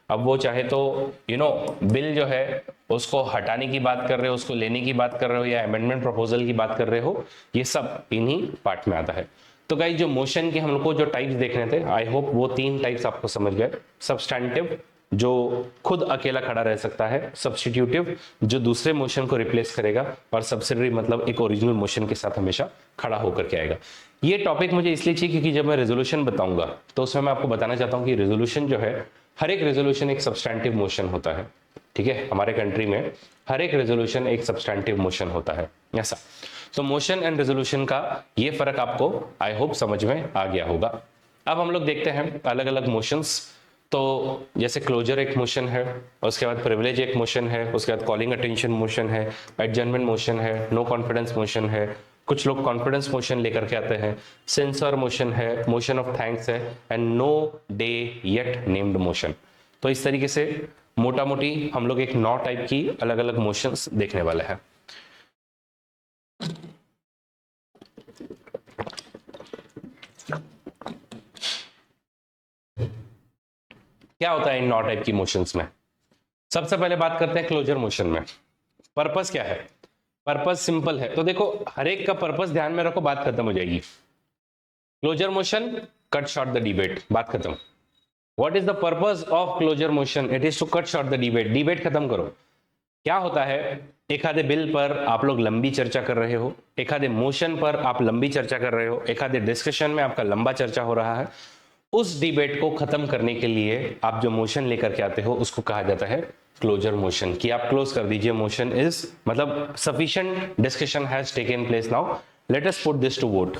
अब वो चाहे तो बिल जो है उसको हटाने की बात कर रहे हो, उसको लेने की बात कर रहे हो, या अमेंडमेंट प्रपोजल की बात कर रहे हो, ये सब इन्हीं पार्ट में आता है। तो गाइस जो मोशन के हम लोग को जो टाइप्स देखने थे, आई होप वो 3 टाइप्स आपको समझ गए। सब्सटैंटिव जो खुद अकेला खड़ा रह सकता है, सब्स्टिट्यूटिव जो दूसरे मोशन को रिप्लेस करेगा, और सब्सिडरी मतलब एक ओरिजिनल मोशन के साथ हमेशा खड़ा होकर के आएगा। ये टॉपिक मुझे इसलिए चाहिए क्योंकि जब मैं रेजोल्यूशन बताऊंगा तो उसमें मैं आपको बताना चाहता हूं कि रेजोल्यूशन जो है, हर एक रेजोल्यूशन एक सब्सटैंटिव मोशन होता है। ठीक है, हमारे कंट्री में हर एक रेजोल्यूशन एक सब्सटैंटिव मोशन होता है ऐसा। तो मोशन एंड रेजोल्यूशन का ये फर्क आपको आई होप समझ में आ गया होगा। अब हम लोग देखते हैं अलग अलग मोशंस। तो जैसे क्लोजर एक मोशन है, उसके बाद प्रिविलेज एक मोशन है, उसके बाद कॉलिंग अटेंशन मोशन है, एडजर्नमेंट मोशन है, नो कॉन्फिडेंस मोशन है, कुछ लोग कॉन्फिडेंस मोशन लेकर के आते हैं, सेंसर मोशन है, मोशन ऑफ थैंक्स है, and no day yet named motion. तो इस तरीके से मोटा मोटी हम लोग एक 9 टाइप की अलग अलग मोशंस देखने वाले हैं। क्या होता है इन 9 टाइप की मोशंस में? सबसे पहले बात करते हैं क्लोजर मोशन में। पर्पस क्या है? पर्पस सिंपल है। तो देखो, हर एक का पर्पस ध्यान में रखो, बात खत्म हो जाएगी। Closure motion, cut short the debate, बात खत्म। What is the purpose of closure motion? It is to cut short the debate, debate खत्म करो। क्या होता है, एक आधे बिल पर आप लोग लंबी चर्चा कर रहे हो, एक आधे मोशन पर आप लंबी चर्चा कर रहे हो, एक आधे डिस्कशन में आपका लंबा चर्चा हो रहा है, उस डिबेट को खत्म करने के लिए आप जो मोशन लेकर के आते हो उसको कहा जाता है क्लोजर मोशन। कि आप क्लोज कर दीजिए, मोशन इज मतलब sufficient discussion has taken place, now let us put this to vote.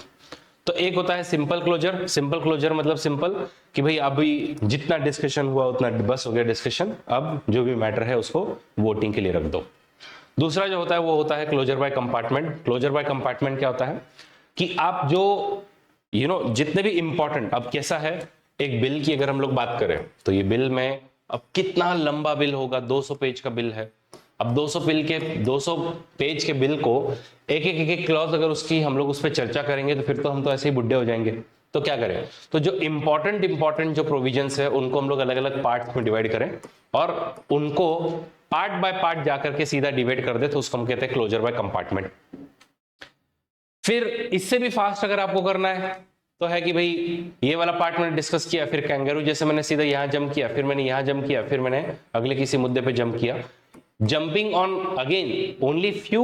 तो एक होता है सिंपल क्लोजर। सिंपल क्लोजर मतलब सिंपल कि भाई अभी जितना डिस्कशन हुआ उतना बस हो गया डिस्कशन, अब जो भी मैटर है उसको वोटिंग के लिए रख दो। दूसरा जो होता है वो होता है closure by compartment. Closure by compartment क्या होता है कि आप जो जितने भी इंपॉर्टेंट, अब कैसा है, एक बिल की अगर हम लोग बात करें तो ये बिल में अब कितना लंबा बिल होगा, 200 पेज का बिल है। अब 200 पेज के बिल को एक क्लॉज अगर उसकी हम लोग उस पर चर्चा करेंगे तो फिर तो हम तो ऐसे ही बुढ़े हो जाएंगे। तो क्या करें, तो जो इंपॉर्टेंट जो प्रोविजंस है उनको हम लोग अलग अलग पार्ट्स में डिवाइड करें और उनको पार्ट बाय पार्ट जाकर के सीधा डिवाइड कर दे, तो उसको हम कहते हैं क्लोजर बाय कंपार्टमेंट। फिर इससे भी फास्ट अगर आपको करना है तो है कि भाई ये वाला पार्ट मैंने डिस्कस किया, फिर कैंगरू जैसे मैंने सीधा यहां जंप किया, फिर मैंने यहां जंप किया, फिर मैंने अगले किसी मुद्दे पे जंप किया। Jumping on again only few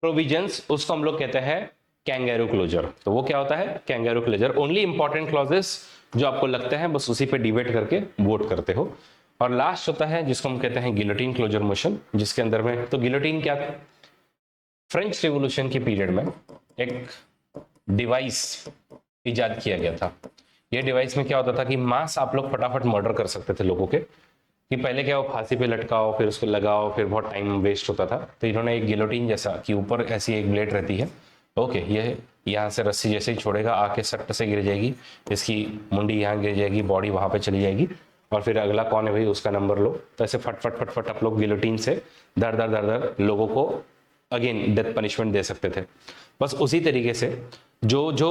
provisions, उसको हम लोग कहते हैं कैंगरू क्लोजर। तो वो क्या होता है, kangaroo closure, only important clauses जो आपको लगते हैं बस उसी पे डिबेट करके वोट करते हो। और लास्ट होता है जिसको हम कहते हैं गिलोटिन क्लोजर मोशन, जिसके अंदर में, तो गिलोटिन क्या, फ्रेंच रिवॉल्यूशन के पीरियड में एक डिवाइस इजाद किया गया था। ये डिवाइस में क्या होता था कि मास आप लोग फटाफट मर्डर कर सकते थे लोगों के, कि पहले क्या, वो फांसी पे लटकाओ, फिर उसको लगाओ, फिर बहुत टाइम वेस्ट होता था। तो इन्होंने एक गिलोटिन जैसा कि ऊपर ऐसी एक ब्लेड रहती है, ओके, ये यहाँ से रस्सी जैसे ही छोड़ेगा आके सट्ट से गिर जाएगी, इसकी मुंडी यहाँ गिर जाएगी, बॉडी वहां पे चली जाएगी, और फिर अगला कौन है भाई उसका नंबर लो। तो ऐसे फट फट फट फट आप लोग गिलोटिन से दर दर दर दर लोगों को अगेन डेथ पनिशमेंट दे सकते थे। बस उसी तरीके से जो जो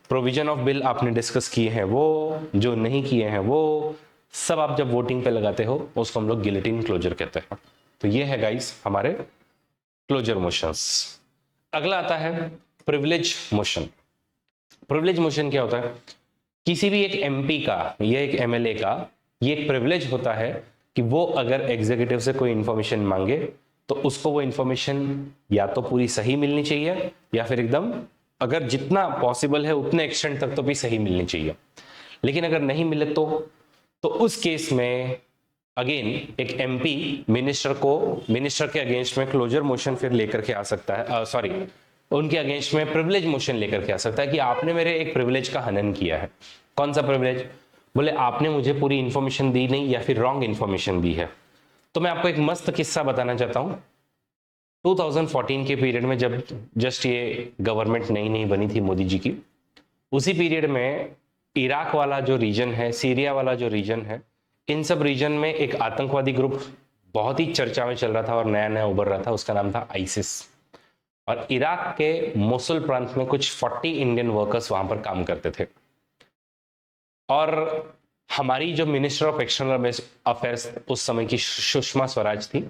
प्रोविजन ऑफ बिल आपने डिस्कस किए हैं वो, जो नहीं किए हैं वो, सब आप जब वोटिंग पे लगाते हो उसको हम लोग गिलेटिन क्लोजर कहते हैं। तो ये है गाइस हमारे क्लोजर मोशंस। अगला आता है प्रिविलेज मोशन। प्रिविलेज मोशन क्या होता है? किसी भी एक एमपी का या एक एमएलए का ये एक प्रिविलेज होता है कि वो अगर एग्जीक्यूटिव से कोई इंफॉर्मेशन मांगे तो उसको वो इंफॉर्मेशन या तो पूरी सही मिलनी चाहिए या फिर एकदम अगर जितना पॉसिबल है उतने एक्सटेंट तक तो भी सही मिलनी चाहिए। लेकिन अगर नहीं मिले तो उस केस में अगेन एक एमपी मिनिस्टर के अगेंस्ट में क्लोजर मोशन फिर लेकर के आ सकता है, सॉरी उनके अगेंस्ट में प्रिविलेज मोशन लेकर के आ सकता है कि आपने मेरे एक प्रिविलेज का हनन किया है। कौन सा प्रिविलेज? बोले आपने मुझे पूरी इंफॉर्मेशन दी नहीं या फिर रॉन्ग इंफॉर्मेशन दी है। तो मैं आपको एक मस्त किस्सा बताना चाहता हूं। 2014 के पीरियड में जब जस्ट ये गवर्नमेंट नई नई बनी थी मोदी जी की, उसी पीरियड में इराक वाला जो रीजन है, सीरिया वाला जो रीजन है, इन सब रीजन में एक आतंकवादी ग्रुप बहुत ही चर्चा में चल रहा था और नया नया उभर रहा था। उसका नाम था आईसिस। और इराक के मोसुल प्रांत में कुछ 40 इंडियन वर्कर्स वहां पर काम करते थे। और हमारी जो मिनिस्टर ऑफ एक्सटर्नल अफेयर्स उस समय की सुषमा स्वराज थी,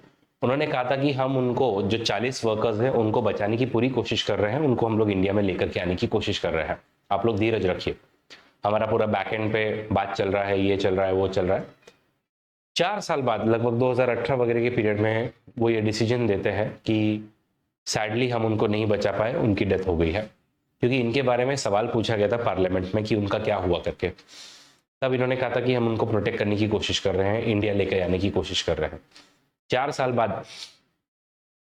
उन्होंने कहा था कि हम उनको जो 40 वर्कर्स हैं उनको बचाने की पूरी कोशिश कर रहे हैं, उनको हम लोग इंडिया में लेकर के आने की कोशिश कर रहे हैं, आप लोग धीरज रखिए, हमारा पूरा बैकएंड पे बात चल रहा है, ये चल रहा है, वो चल रहा है। 4 साल बाद लगभग 2018 वगैरह के पीरियड में वो ये डिसीजन देते हैं कि सैडली हम उनको नहीं बचा पाए, उनकी डेथ हो गई है। क्योंकि इनके बारे में सवाल पूछा गया था पार्लियामेंट में कि उनका क्या हुआ करके। तब इन्होंने कहा था कि हम उनको प्रोटेक्ट करने की कोशिश कर रहे हैं, इंडिया लेकर आने की कोशिश कर रहे हैं। 4 साल बाद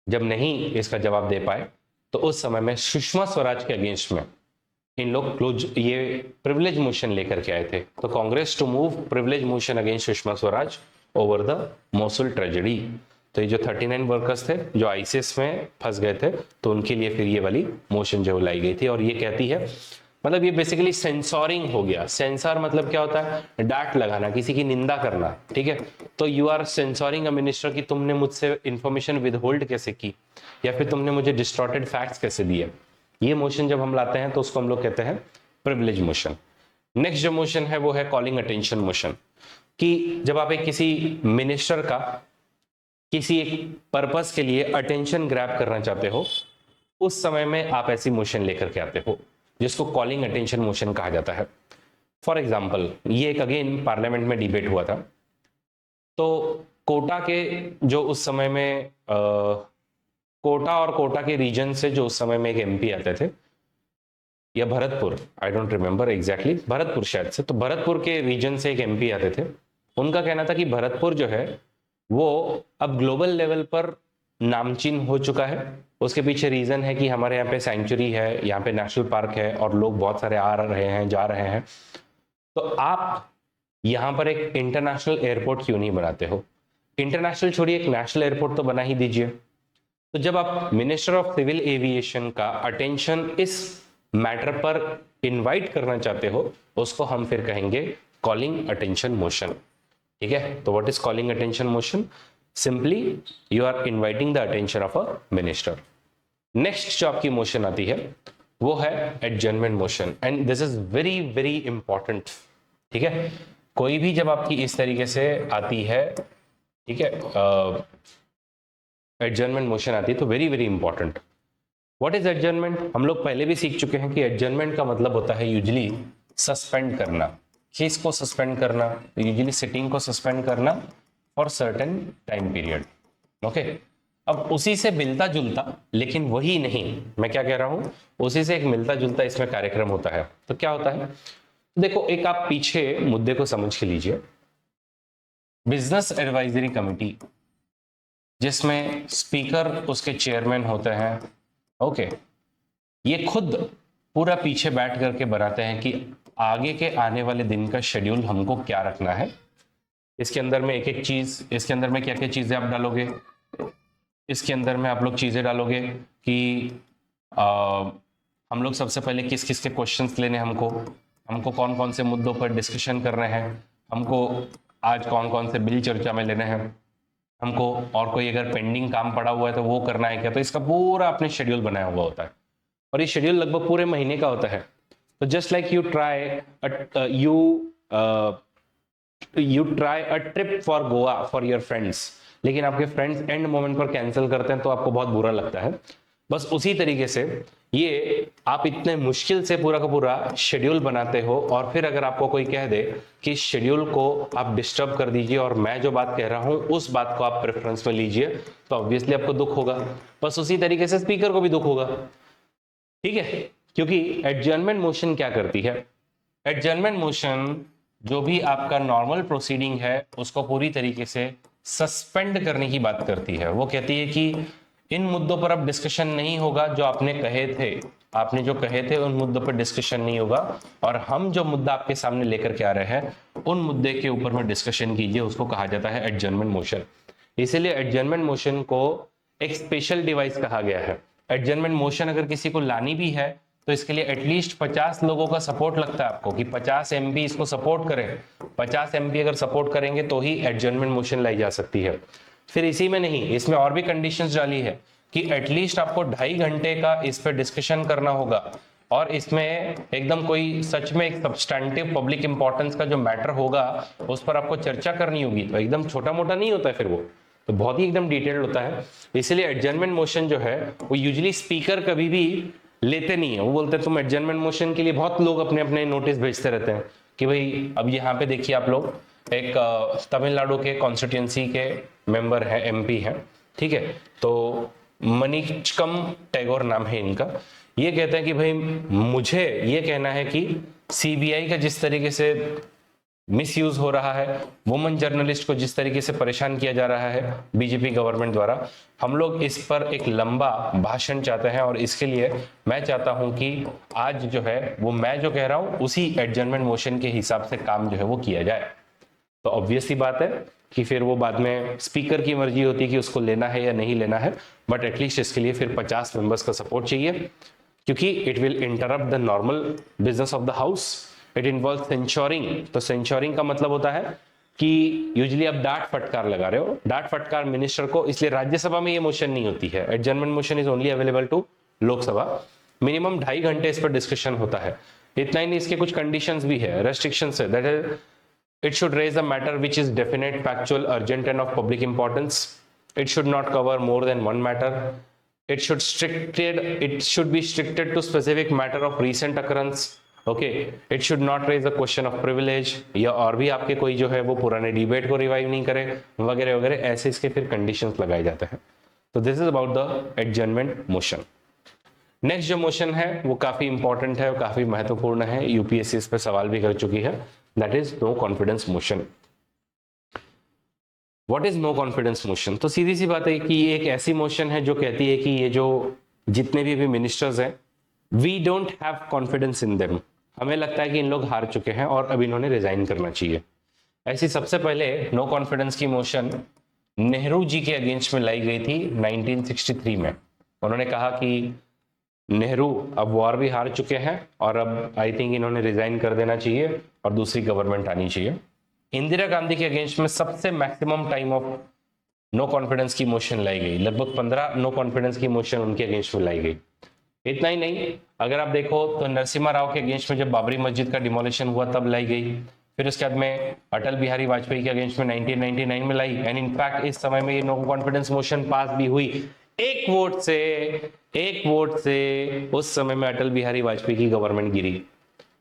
जब नहीं इसका जवाब दे पाए तो उस समय में सुषमा स्वराज के अगेंस्ट में इन लोग ये प्रिविलेज मोशन लेकर के आए थे। तो Congress to move privilege motion against Sushma Swaraj over the Mosul tragedy. तो ये जो 39 वर्कर्स थे जो आईसीएस में फंस गए थे, तो उनके लिए फिर ये वाली मोशन जो लाई गई थी। और ये कहती है, मतलब ये बेसिकली सेंसॉरिंग हो गया। सेंसर मतलब क्या होता है? डांट लगाना, किसी की निंदा करना, ठीक है। तो यू आर सेंसॉरिंग अ मिनिस्टर कि तुमने मुझसे इंफॉर्मेशन विदहोल्ड कैसे की या फिर तुमने मुझे डिस्टॉर्टेड फैक्ट्स कैसे दिए। ये मोशन जब हम लाते हैं तो उसको हम लोग कहते हैं प्रिविलेज मोशन। नेक्स्ट जो मोशन है वो है कॉलिंग अटेंशन मोशन, कि जब आप एक किसी मिनिस्टर का किसी एक पर्पस के लिए अटेंशन ग्रैब करना चाहते हो, उस समय में आप ऐसी मोशन लेकर के आते हो जिसको कॉलिंग अटेंशन मोशन कहा जाता है। फॉर एग्जाम्पल, ये एक अगेन पार्लियामेंट में डिबेट हुआ था। तो कोटा के जो उस समय में कोटा और कोटा के रीजन से जो उस समय में एक एमपी आते थे, या Bharatpur, I don't remember exactly, Bharatpur शायद से, तो भरतपुर के रीजन से एक एमपी आते थे। उनका कहना था कि भरतपुर जो है वो अब ग्लोबल लेवल पर नामचीन हो चुका है। उसके पीछे रीजन है कि हमारे यहाँ पे सेंचुरी है, यहाँ पे नेशनल पार्क है और लोग बहुत सारे आ रहे हैं, जा रहे हैं। तो आप यहाँ पर एक इंटरनेशनल एयरपोर्ट क्यों नहीं बनाते हो? इंटरनेशनल छोड़िए, एक नेशनल एयरपोर्ट तो बना ही दीजिए। तो जब आप मिनिस्टर ऑफ सिविल एविएशन का अटेंशन इस मैटर पर इनवाइट करना चाहते हो, उसको हम फिर कहेंगे कॉलिंग अटेंशन मोशन, ठीक है। तो what is calling attention motion? Simply you are inviting the attention of a minister. Next जो आपकी मोशन आती है वो है adjournment motion, and this is very very important, ठीक है। कोई भी जब आपकी इस तरीके से आती है, ठीक है, एडजर्नमेंट मोशन आती है, तो very very important. What is adjournment? हम लोग पहले भी सीख चुके हैं कि एडजर्नमेंट का मतलब होता है यूजुअली सस्पेंड करना। किस को सस्पेंड करना? यूजुअली सिटिंग को सस्पेंड करना for certain time period, okay. अब उसी से मिलता जुलता, लेकिन वही नहीं, मैं क्या कह रहा हूं, उसी से एक मिलता जुलता इसमें कार्यक्रम होता है। तो क्या होता है? देखो, एक आप पीछे मुद्दे को समझ के लीजिए। बिजनेस एडवाइजरी कमेटी, जिसमें स्पीकर उसके चेयरमैन होते हैं, ओके, ये खुद पूरा पीछे बैठ करके बनाते हैं कि आगे के आने वाले दिन का शेड्यूल हमको क्या रखना है, इसके अंदर में एक एक चीज, इसके अंदर में क्या क्या चीजें आप डालोगे, इसके अंदर में आप लोग चीजें डालोगे कि हम लोग सबसे पहले किस किस के क्वेश्चंस लेने, हमको कौन कौन से मुद्दों पर डिस्कशन करना है, हमको आज कौन कौन से बिल चर्चा में लेने हैं, हमको और कोई अगर पेंडिंग काम पड़ा हुआ है तो वो करना है क्या। तो इसका पूरा अपने शेड्यूल बनाया हुआ होता है और ये शेड्यूल लगभग पूरे महीने का होता है। तो just like you try, you you try a trip for Goa for your friends, लेकिन आपके फ्रेंड्स एंड मोमेंट पर कैंसिल करते हैं तो आपको बहुत बुरा लगता है। बस उसी तरीके से ये आप इतने मुश्किल से पूरा का पूरा शेड्यूल बनाते हो और फिर अगर आपको कोई कह दे कि शेड्यूल को आप डिस्टर्ब कर दीजिए और मैं जो बात कह रहा हूं उस बात को आप प्रेफरेंस में लीजिए, तो ऑब्वियसली आपको दुख होगा। बस उसी तरीके से स्पीकर को भी दुख होगा, ठीक है। क्योंकि एडजर्नमेंट मोशन क्या करती है, एडजर्नमेंट मोशन जो भी आपका नॉर्मल प्रोसीडिंग है उसको पूरी तरीके से सस्पेंड करने की बात करती है। वो कहती है कि इन मुद्दों पर अब डिस्कशन नहीं होगा, जो आपने कहे थे, आपने जो कहे थे उन मुद्दों पर डिस्कशन नहीं होगा, और हम जो मुद्दा आपके सामने लेकर के आ रहे हैं उन मुद्दे के ऊपर में डिस्कशन कीजिए। उसको कहा जाता है एडजर्नमेंट मोशन। इसीलिए एडजर्नमेंट मोशन को एक स्पेशल डिवाइस कहा गया है। एडजर्नमेंट मोशन अगर किसी को लानी भी है तो इसके लिए एटलीस्ट 50 लोगों का सपोर्ट लगता है आपको, कि 50 एमपी इसको सपोर्ट करें। 50 एमपी अगर सपोर्ट करेंगे तो ही एडजर्नमेंट मोशन लाई जा सकती है। फिर इसी में नहीं, इसमें और भी कंडीशंस डाली है कि एटलीस्ट आपको 2.5 घंटे का इस पर डिस्कशन करना होगा, और इसमें एकदम कोई सच में एक सब्सटैंटिव पब्लिक इंपॉर्टेंस का जो मैटर होगा उस पर आपको चर्चा करनी होगी। तो एकदम छोटा मोटा नहीं होता है, फिर वो तो बहुत ही एकदम डिटेल्ड होता है। इसलिए एडजर्नमेंट मोशन जो है वो यूजुअली स्पीकर कभी भी लेते नहीं है। वो बोलते हैं तुम एडजर्नमेंट मोशन के लिए, बहुत लोग अपने अपने नोटिस भेजते रहते हैं कि भाई अब यहाँ पे देखिए आप लोग, एक तमिलनाडु के कॉन्स्टिट्यूंसी के मेंबर हैं, एमपी हैं, ठीक है, तो मनीचकम टैगोर नाम है इनका। ये कहते हैं कि भाई मुझे ये कहना है कि सीबीआई का जिस तरीके से मिसयूज हो रहा है, वुमन जर्नलिस्ट को जिस तरीके से परेशान किया जा रहा है बीजेपी गवर्नमेंट द्वारा, हम लोग इस पर एक लंबा भाषण चाहते हैं, और इसके लिए मैं चाहता हूं कि आज जो है वो मैं जो कह रहा हूं उसी एडजर्नमेंट मोशन के हिसाब से काम जो है वो किया जाए। तो ऑब्वियस सी बात है कि फिर वो बाद में स्पीकर की मर्जी होती है कि उसको लेना है या नहीं लेना है, बट एटलीस्ट इसके लिए फिर 50 मेंबर्स का सपोर्ट चाहिए, क्योंकि it will interrupt the normal business of the house. It involve censuring. तो सेंश्योरिंग का मतलब होता है कि यूजुअली आप डांट फटकार लगा रहे हो, डांट फटकार मिनिस्टर को, इसलिए राज्यसभा में ये मोशन नहीं होती है। Adjournment motion is only available to Lok Sabha. Minimum 2.5 घंटे इस पर डिस्कशन होता है। इतना ही नहीं, इसके कुछ कंडीशंस भी है, रेस्ट्रिक्शंस है। That is it should raise a matter which is definite, factual, urgent and of public importance. It should not cover more than one matter. It should be restricted to specific matter of recent occurrence. Okay, it should not raise a question of privilege, या और भी आपके कोई जो है वो पुराने debate को रिवाइव नहीं करे वगैरह वगैरह, ऐसे इसके फिर कंडीशंस लगाए जाते हैं। तो this is about the adjournment motion. Next जो मोशन है वो काफी इंपॉर्टेंट है और काफी महत्वपूर्ण है, यूपीएससी इस पर सवाल भी कर चुकी है। That is no confidence motion. What is no confidence motion? तो सीधी सी बात है कि ये एक ऐसी मोशन है जो कहती है कि ये जो जितने भी मिनिस्टर्स हैं, we don't have confidence in them. हमें लगता है कि इन लोग हार चुके हैं और अब इन्होंने रिजाइन करना चाहिए। ऐसी सबसे पहले नो कॉन्फिडेंस की मोशन नेहरू जी के अगेंस्ट में लाई गई थी 1963 में। उन्होंने कहा कि नेहरू अब वॉर भी हार चुके हैं और अब आई थिंक इन्होंने रिजाइन कर देना चाहिए और दूसरी गवर्नमेंट आनी चाहिए। इंदिरा गांधी के अगेंस्ट में सबसे maximum time of no confidence की मोशन लाई गई, लगभग 15 नो कॉन्फिडेंस की मोशन उनके अगेंस्ट में लाई गई। इतना ही नहीं, अगर आप देखो तो नरसिम्हा राव के अगेंस्ट में जब बाबरी मस्जिद का डिमोलिशन हुआ तब लाई गई। फिर उसके बाद में अटल बिहारी वाजपेयी के अगेंस्ट में 1999 में लाई, एंड इनफैक्ट इस समय में ये नो कॉन्फिडेंस मोशन पास भी हुई एक वोट से उस समय में अटल बिहारी वाजपेयी की गवर्नमेंट गिरी।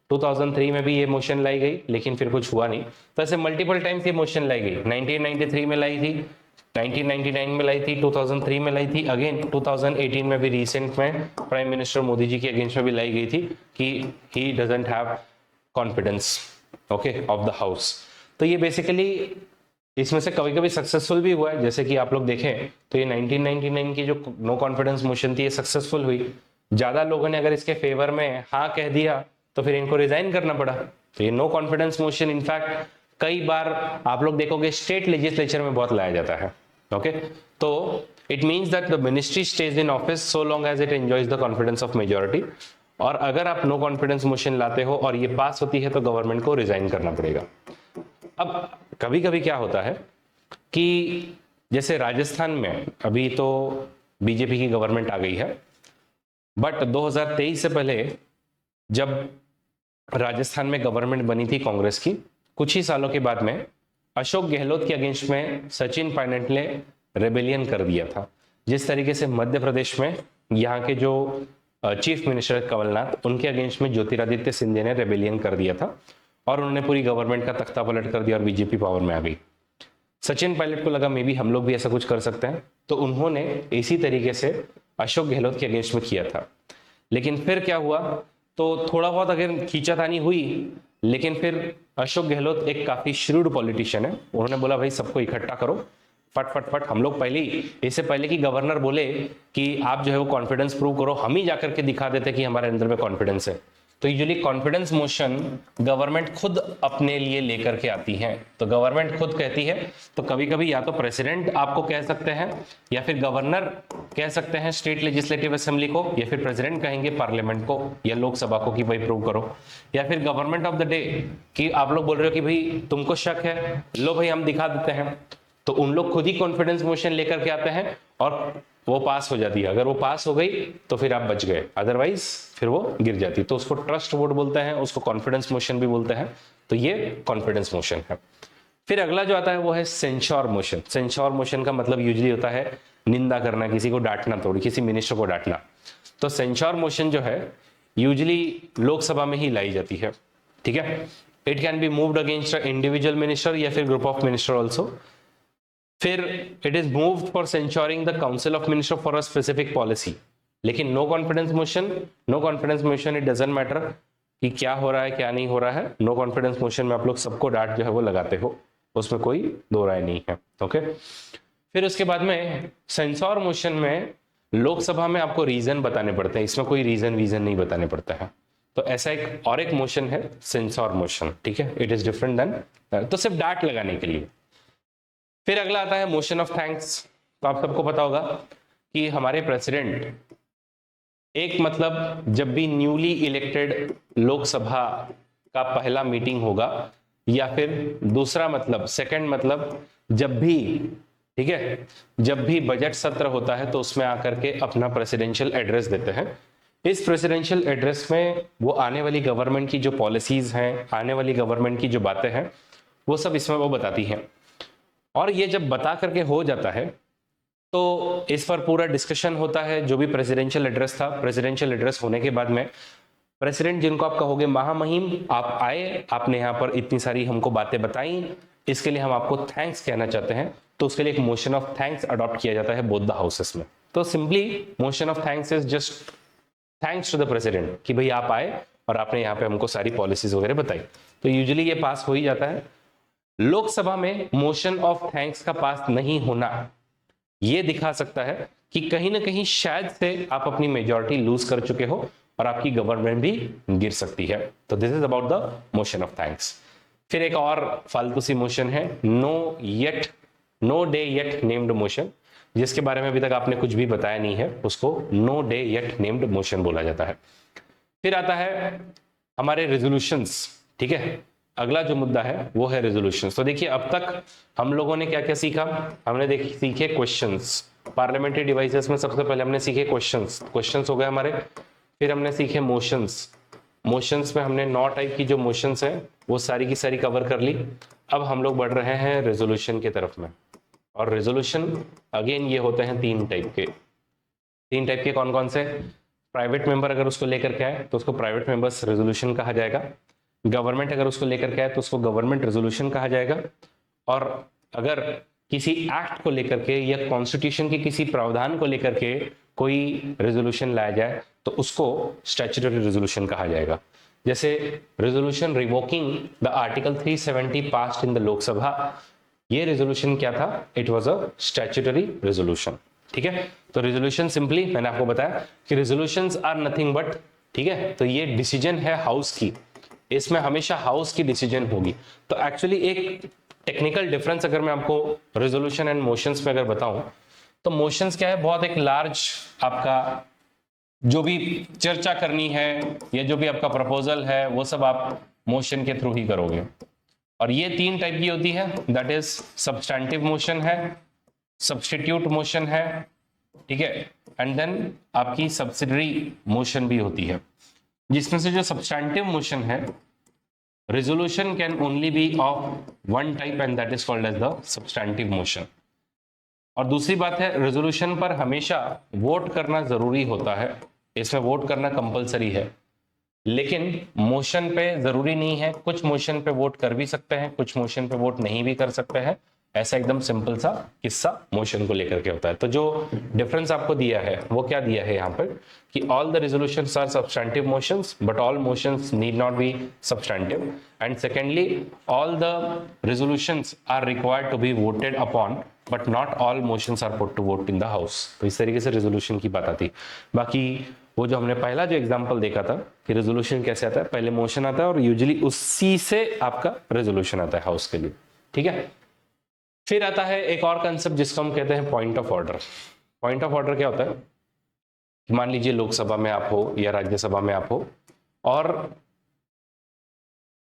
2003 में भी ये मोशन लाई गई लेकिन फिर कुछ हुआ नहीं। तो ऐसे मल्टीपल टाइम्स ये मोशन लाई गई। 1993 में लाई थी, 1999 में लाई थी, 2003 में लाई थी, अगेन 2018 में भी रिसेंट में प्राइम मिनिस्टर मोदी जी के अगेंस्ट में भी लाई गई थी कि he doesn't have confidence okay of the house. तो ये बेसिकली इसमें से कभी कभी सक्सेसफुल भी हुआ है, जैसे कि आप लोग देखें तो ये 1999 की जो नो कॉन्फिडेंस मोशन थी ये सक्सेसफुल हुई। ज्यादा लोगों ने अगर इसके फेवर में हाँ कह दिया तो फिर इनको रिजाइन करना पड़ा। तो ये नो कॉन्फिडेंस मोशन इनफैक्ट कई बार आप लोग देखोगे स्टेट लेजिस्लेचर में बहुत लाया जाता है। ओके, तो it means that the ministry stays in office so long as it enjoys the confidence of majority. और अगर आप नो कॉन्फिडेंस मोशन लाते हो और ये पास होती है तो गवर्नमेंट को रिजाइन करना पड़ेगा। अब कभी कभी क्या होता है कि जैसे राजस्थान में अभी तो बीजेपी की गवर्नमेंट आ गई है, बट 2023 से पहले जब राजस्थान में गवर्नमेंट बनी थी कांग्रेस की, कुछ ही सालों के बाद में अशोक गहलोत के अगेंस्ट में सचिन पायलट ने रेबेलियन कर दिया था। जिस तरीके से मध्य प्रदेश में यहाँ के जो चीफ मिनिस्टर कमलनाथ, उनके अगेंस्ट में ज्योतिरादित्य सिंधिया ने रेबेलियन कर दिया था और उन्होंने पूरी गवर्नमेंट का तख्ता पलट कर दिया और बीजेपी पावर में आ गई। सचिन पायलट को लगा मे बी हम लोग भी ऐसा कुछ कर सकते हैं, तो उन्होंने इसी तरीके से अशोक गहलोत के अगेंस्ट में किया था। लेकिन फिर क्या हुआ, तो थोड़ा बहुत अगर खींचातानी हुई, लेकिन फिर अशोक गहलोत एक काफी श्रूड पॉलिटिशियन है, उन्होंने बोला भाई सबको इकट्ठा करो, फट फट फट, हम लोग पहले ही, इससे पहले कि गवर्नर बोले कि आप जो है वो कॉन्फिडेंस प्रूव करो, हम ही जाकर के दिखा देते कि हमारे अंदर में कॉन्फिडेंस है। तो यूजुअली कॉन्फिडेंस मोशन गवर्नमेंट खुद अपने लिए लेकर के आती है। तो गवर्नमेंट खुद कहती है, तो कभी कभी या तो प्रेसिडेंट आपको कह सकते हैं, या फिर गवर्नर कह सकते हैं स्टेट लेजिस्लेटिव असेंबली को, या फिर प्रेसिडेंट कहेंगे पार्लियामेंट को या लोकसभा को कि भाई प्रूव करो, या फिर गवर्नमेंट ऑफ द डे कि आप लोग बोल रहे हो कि भाई तुमको शक है, लो भाई हम दिखा देते हैं, तो उन लोग खुद ही कॉन्फिडेंस मोशन लेकर के आते हैं और वो पास हो जाती है। अगर वो पास हो गई तो फिर आप बच गए, अदरवाइज फिर वो गिर जाती है। तो उसको ट्रस्ट वोट बोलते हैं, उसको कॉन्फिडेंस मोशन भी बोलते हैं। तो ये कॉन्फिडेंस मोशन है। फिर अगला जो आता है वो है सेंश्योर मोशन। सेंश्योर मोशन का मतलब यूजुअली होता है निंदा करना, किसी को डांटना, थोड़ी किसी मिनिस्टर को डांटना। तो सेंश्योर मोशन जो है यूजुअली लोकसभा में ही लाई जाती है, ठीक है। It can be moved against individual minister या फिर ग्रुप ऑफ मिनिस्टर ऑल्सो। फिर it is moved for censuring the council of minister for a specific policy. लेकिन no confidence motion it doesn't matter कि क्या हो रहा है क्या नहीं हो रहा है। नो कॉन्फिडेंस मोशन में आप लोग सबको डांट जो है वो लगाते हो, उसमें कोई दो राय नहीं है, ओके। फिर उसके बाद में सेंसर मोशन में लोकसभा में आपको रीजन बताने पड़ते हैं, इसमें कोई रीजन नहीं बताने पड़ता है। तो ऐसा एक और एक मोशन है सेंसर मोशन, ठीक है। इट इज डिफरेंट देन, तो सिर्फ डांट लगाने के लिए। फिर अगला आता है मोशन ऑफ थैंक्स। तो आप सबको पता होगा कि हमारे प्रेसिडेंट, एक मतलब जब भी न्यूली इलेक्टेड लोकसभा का पहला मीटिंग होगा, या फिर दूसरा मतलब सेकंड मतलब जब भी, ठीक है, जब भी बजट सत्र होता है तो उसमें आकर के अपना प्रेसिडेंशियल एड्रेस देते हैं। इस प्रेसिडेंशियल एड्रेस में वो आने वाली गवर्नमेंट की जो पॉलिसीज हैं, आने वाली गवर्नमेंट की जो बातें हैं, वो सब इसमें वो बताती हैं। और ये जब बता करके हो जाता है तो इस पर पूरा डिस्कशन होता है। जो भी प्रेसिडेंशियल एड्रेस था, प्रेसिडेंशियल एड्रेस होने के बाद में प्रेसिडेंट, जिनको आप कहोगे महामहिम, आप आए, आपने यहाँ पर इतनी सारी हमको बातें बताई, इसके लिए हम आपको थैंक्स कहना चाहते हैं। तो उसके लिए एक मोशन ऑफ थैंक्स अडॉप्ट किया जाता है बोथ द हाउसेस में। तो simply motion of thanks is just thanks to the president कि भाई आप आए और आपने यहाँ पे हमको सारी पॉलिसीज वगैरह बताई। तो यूजुअली ये पास हो ही जाता है। लोकसभा में मोशन ऑफ थैंक्स का पास नहीं होना ये दिखा सकता है कि कहीं ना कहीं शायद से आप अपनी मेजॉरिटी लूज कर चुके हो और आपकी गवर्नमेंट भी गिर सकती है। तो this is about the motion of thanks. फिर एक और फालतू सी मोशन है no day yet named motion, जिसके बारे में अभी तक आपने कुछ भी बताया नहीं है, उसको no day yet named motion बोला जाता है। फिर आता है हमारे रेजोल्यूशंस, ठीक है। अगला जो मुद्दा है वो है रेजोल्यूशंस। तो देखिए अब तक हम लोगों ने क्या क्या सीखा, हमने सीखे क्वेश्चंस। पार्लियामेंट्री डिवाइसेस में सबसे पहले हमने सीखे क्वेश्चंस हो गए हमारे। फिर हमने सीखे मोशंस में हमने 9 टाइप की जो मोशंस है वो सारी की सारी कवर कर ली। अब हम लोग बढ़ रहे हैं रेजोल्यूशन की तरफ में। और रेजोल्यूशन अगेन ये होते हैं 3 टाइप के। कौन कौन से? प्राइवेट मेंबर अगर उसको लेकर के आए तो उसको प्राइवेट मेंबर्स रेजोल्यूशन कहा जाएगा। गवर्नमेंट अगर उसको लेकर के आए तो उसको गवर्नमेंट रेजोल्यूशन कहा जाएगा। और अगर किसी एक्ट को लेकर के या कॉन्स्टिट्यूशन के किसी प्रावधान को लेकर के कोई रेजोल्यूशन लाया जाए तो उसको स्टैट्यूटरी रेजोल्यूशन कहा जाएगा। जैसे resolution revoking the article 370 passed in the Lok Sabha, ये रेजोल्यूशन क्या था? It was a statutory resolution, ठीक है। तो रेजोल्यूशन सिंपली मैंने आपको बताया कि रेजोल्यूशंस आर नथिंग बट, ठीक है, तो ये डिसीजन है हाउस की, इसमें हमेशा हाउस की डिसीजन होगी। तो एक्चुअली एक टेक्निकल डिफरेंस अगर मैं आपको रेजोल्यूशन एंड मोशंस में अगर बताऊं तो मोशंस क्या है, बहुत एक लार्ज आपका जो भी चर्चा करनी है या जो भी आपका प्रपोजल है वो सब आप मोशन के थ्रू ही करोगे। और ये 3 टाइप की होती है, दैट इज सब्सटैंटिव मोशन है, सब्स्टिट्यूट मोशन है, ठीक है, एंड देन आपकी सब्सिडरी मोशन भी होती है। जिसमें से जो सब्सटैंटिव मोशन है, resolution can only be of one type and that is called as the substantive motion. और दूसरी बात है, रेजोल्यूशन पर हमेशा वोट करना जरूरी होता है, इसमें वोट करना कंपलसरी है, लेकिन मोशन पे जरूरी नहीं है। कुछ मोशन पे वोट कर भी सकते हैं, कुछ मोशन पे वोट नहीं भी कर सकते हैं। ऐसा एकदम सिंपल सा किस्सा मोशन को लेकर के होता है। तो जो डिफरेंस आपको दिया है वो क्या दिया है यहाँ पर कि all the resolutions are substantive motions but all motions need not be substantive, and secondly all the resolutions are required to be voted upon but not all motions are put to vote in the house. तो इस तरीके से resolution की बात आती। बाकी वो जो हमने पहला जो एग्जांपल देखा था कि रेजोल्यूशन कैसे आता है, पहले मोशन आता है और यूजुअली उसी से आपका रेजोल्यूशन आता है हाउस के लिए, ठीक है। फिर आता है एक और कंसेप्ट जिसको हम कहते हैं point of order. Point of order क्या होता है, मान लीजिए लोकसभा में आप हो या राज्यसभा में आप हो और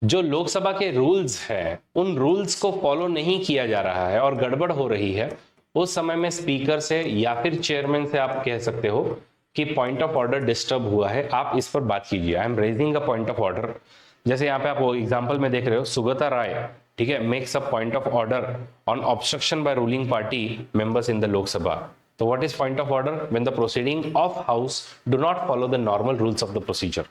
जो लोकसभा के रूल्स हैं उन रूल्स को फॉलो नहीं किया जा रहा है और गड़बड़ हो रही है, उस समय में स्पीकर से या फिर चेयरमैन से आप कह सकते हो कि पॉइंट ऑफ ऑर्डर डिस्टर्ब हुआ है, आप इस पर बात कीजिए। I am raising a point of order. जैसे यहाँ पे आप एग्जांपल में देख रहे हो, सुगता राय, ठीक है, makes a point of order on obstruction by ruling party members in the Lok Sabha. तो what is point of order? When the proceeding of house do not follow the normal rules of the procedure.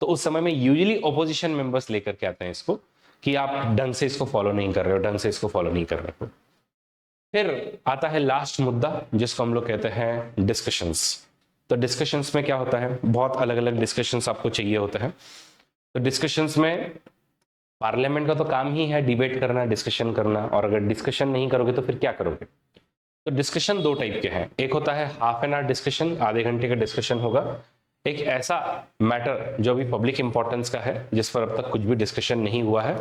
तो उस समय में usually opposition members लेकर के आते हैं इसको कि आप ढंग से इसको फॉलो नहीं कर रहे हो, ढंग से इसको फॉलो नहीं कर रहे हो। फिर आता है लास्ट मुद्दा जिसको हम लोग कहते हैं डिस्कशंस। तो डिस्कशंस में क्या होता है, बहुत अलग अलग डिस्कशंस आपको चाहिए होते हैं। तो डिस्कशंस में पार्लियामेंट का तो काम ही है डिबेट करना, डिस्कशन करना, और अगर डिस्कशन नहीं करोगे तो फिर क्या करोगे। तो डिस्कशन दो टाइप के हैं, एक होता है हाफ एन आवर डिस्कशन, आधे घंटे का डिस्कशन होगा। एक ऐसा मैटर जो भी पब्लिक इंपॉर्टेंस का है जिस पर अब तक कुछ भी डिस्कशन नहीं हुआ है,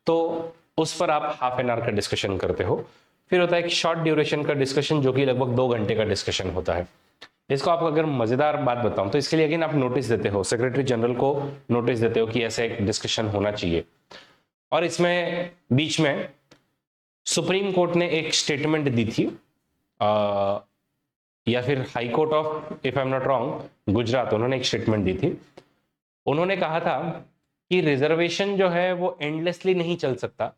तो उस पर आप हाफ एन आवर का डिस्कशन करते हो। फिर होता है एक शॉर्ट ड्यूरेशन का डिस्कशन जो कि लगभग 2 घंटे का डिस्कशन होता है। इसको आपको अगर मजेदार बात बताऊं तो इसके लिए अगेन आप नोटिस देते हो, सेक्रेटरी जनरल को नोटिस देते हो कि ऐसा एक डिस्कशन होना चाहिए। और इसमें बीच में सुप्रीम कोर्ट ने एक स्टेटमेंट दी थी, या फिर high court of, if I am not wrong, Gujarat, उन्होंने एक स्टेटमेंट दी थी। उन्होंने कहा था कि रिजर्वेशन जो है वो एंडलेसली नहीं चल सकता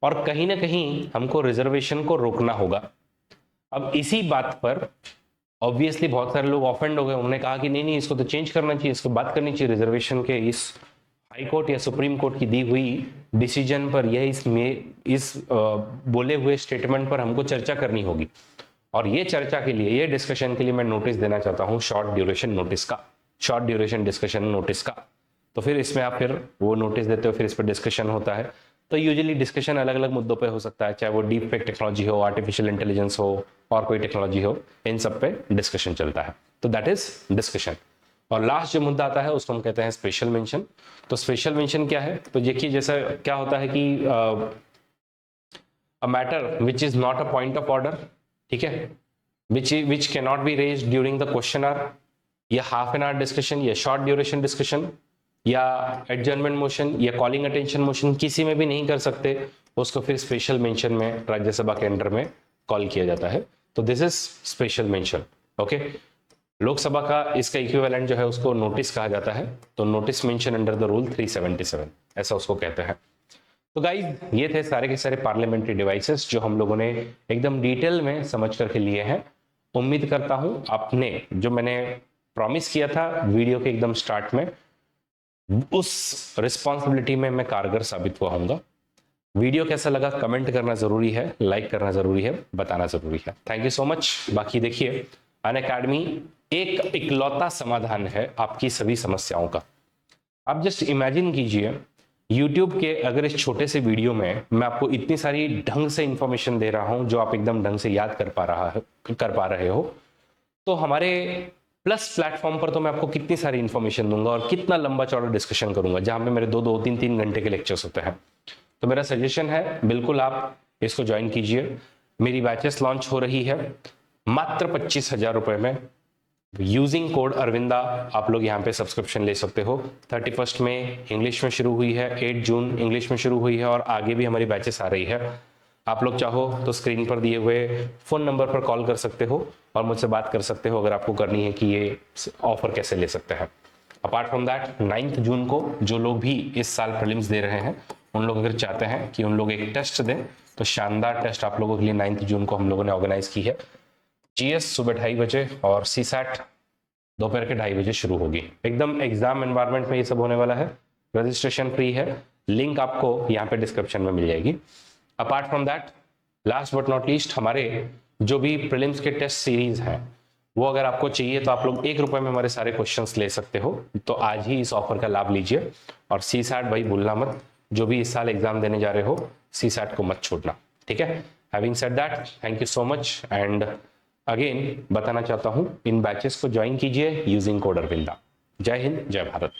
और कहीं ना कहीं हमको रिजर्वेशन को रोकना होगा। अब इसी बात पर ऑब्वियसली बहुत सारे लोग ऑफेंड हो गए। उन्होंने कहा कि नहीं नहीं, इसको तो चेंज करना चाहिए, इसको बात करनी चाहिए, रिजर्वेशन के इस हाई कोर्ट या सुप्रीम कोर्ट की दी हुई डिसीजन पर या इस बोले हुए स्टेटमेंट पर हमको चर्चा करनी होगी। और ये चर्चा के लिए, ये डिस्कशन के लिए मैं नोटिस देना चाहता हूँ, शॉर्ट ड्यूरेशन नोटिस का, शॉर्ट ड्यूरेशन डिस्कशन नोटिस का। तो फिर इसमें आप फिर वो नोटिस देते हो, फिर इस पर डिस्कशन होता है। तो यूजुअली डिस्कशन अलग अलग मुद्दों पे हो सकता है, चाहे वो डीप फेक टेक्नोलॉजी हो, आर्टिफिशियल इंटेलिजेंस हो और कोई टेक्नोलॉजी हो, इन सब पे डिस्कशन चलता है। तो दैट इज डिस्कशन। और लास्ट जो मुद्दा आता है उसको हम कहते हैं स्पेशल मेंशन। तो स्पेशल मेंशन क्या है, तो देखिए जैसा क्या होता है कि a matter which is not a point of order, ठीक है, which can not be raised during the question hour, या हाफ एन आवर डिस्कशन, या शॉर्ट ड्यूरेशन डिस्कशन, या एडजर्नमेंट मोशन, या कॉलिंग अटेंशन मोशन, किसी में भी नहीं कर सकते, उसको फिर स्पेशल मेंशन में राज्यसभा के अंडर में कॉल किया जाता है। तो this is special mention, okay. Lok Sabha का इसका इक्विवेलेंट जो है उसको नोटिस कहा जाता है। तो notice mention under the rule 377, ऐसा उसको कहते हैं। तो गाइज ये थे सारे के सारे पार्लियामेंट्री डिवाइसेस जो हम लोगों ने एकदम डिटेल में समझ करके लिए हैं। उम्मीद करता हूं आपने जो मैंने प्रॉमिस किया था वीडियो के एकदम स्टार्ट में, उस रिस्पॉन्सिबिलिटी में मैं कारगर साबित हुआ हूंगा। वीडियो कैसा लगा कमेंट करना जरूरी है, लाइक करना जरूरी है, बताना जरूरी है। Thank you so much. बाकी देखिए, अनअकैडमी एक इकलौता समाधान है आपकी सभी समस्याओं का। आप जस्ट इमेजिन कीजिए, YouTube के अगर इस छोटे से वीडियो में मैं आपको इतनी सारी ढंग से इंफॉर्मेशन दे रहा हूं जो आप एकदम ढंग से याद कर पा रहे हो, तो हमारे प्लस प्लेटफॉर्म पर तो मैं आपको कितनी सारी इंफॉर्मेशन दूंगा और कितना लंबा चौड़ा डिस्कशन करूंगा, जहां पे मेरे 2-3 घंटे के लेक्चर्स होते हैं। तो मेरा सजेशन है, बिल्कुल आप इसको ज्वाइन कीजिए। मेरी बैचेस लॉन्च हो रही है मात्र 25,000 रुपए में। यूजिंग कोड अरविंदा आप लोग यहाँ पे सब्सक्रिप्शन ले सकते हो। 31 में इंग्लिश में शुरू हुई है, 8 जून इंग्लिश में शुरू हुई है और आगे भी हमारी बैचेस आ रही है। आप लोग चाहो तो स्क्रीन पर दिए हुए फोन नंबर पर कॉल कर सकते हो और मुझसे बात कर सकते हो अगर आपको करनी है कि ये ऑफर कैसे ले सकते हैं। अपार्ट फ्रॉम दैट 9 जून को जो लोग भी इस साल प्रीलिम्स दे रहे हैं उन लोग अगर चाहते हैं कि उन लोग एक टेस्ट दें तो शानदार टेस्ट आप लोगों के लिए 9 जून को हम लोगों ने ऑर्गेनाइज की है। जीएस सुबह 2:30 बजे और सीसैट दोपहर के 2:30 बजे शुरू होगी। एकदम एग्जाम एनवायरनमेंट में ये सब होने वाला है। रजिस्ट्रेशन फ्री है, लिंक आपको यहाँ पे डिस्क्रिप्शन में मिल जाएगी। Apart from that last but not least हमारे जो भी प्रीलिम्स के टेस्ट सीरीज हैं वो अगर आपको चाहिए तो आप लोग 1 रुपए में हमारे सारे क्वेश्चंस ले सकते हो। तो आज ही इस ऑफर का लाभ लीजिए और सीसैट भाई भूलना मत, जो भी इस साल एग्जाम देने जा रहे हो सीसैट को मत छोड़ना, ठीक है। Having said that thank you so much and again बताना चाहता हूं इन बैचेस को ज्वाइन कीजिए यूजिंग कोड अरविंदा। जय हिंद जय भारत।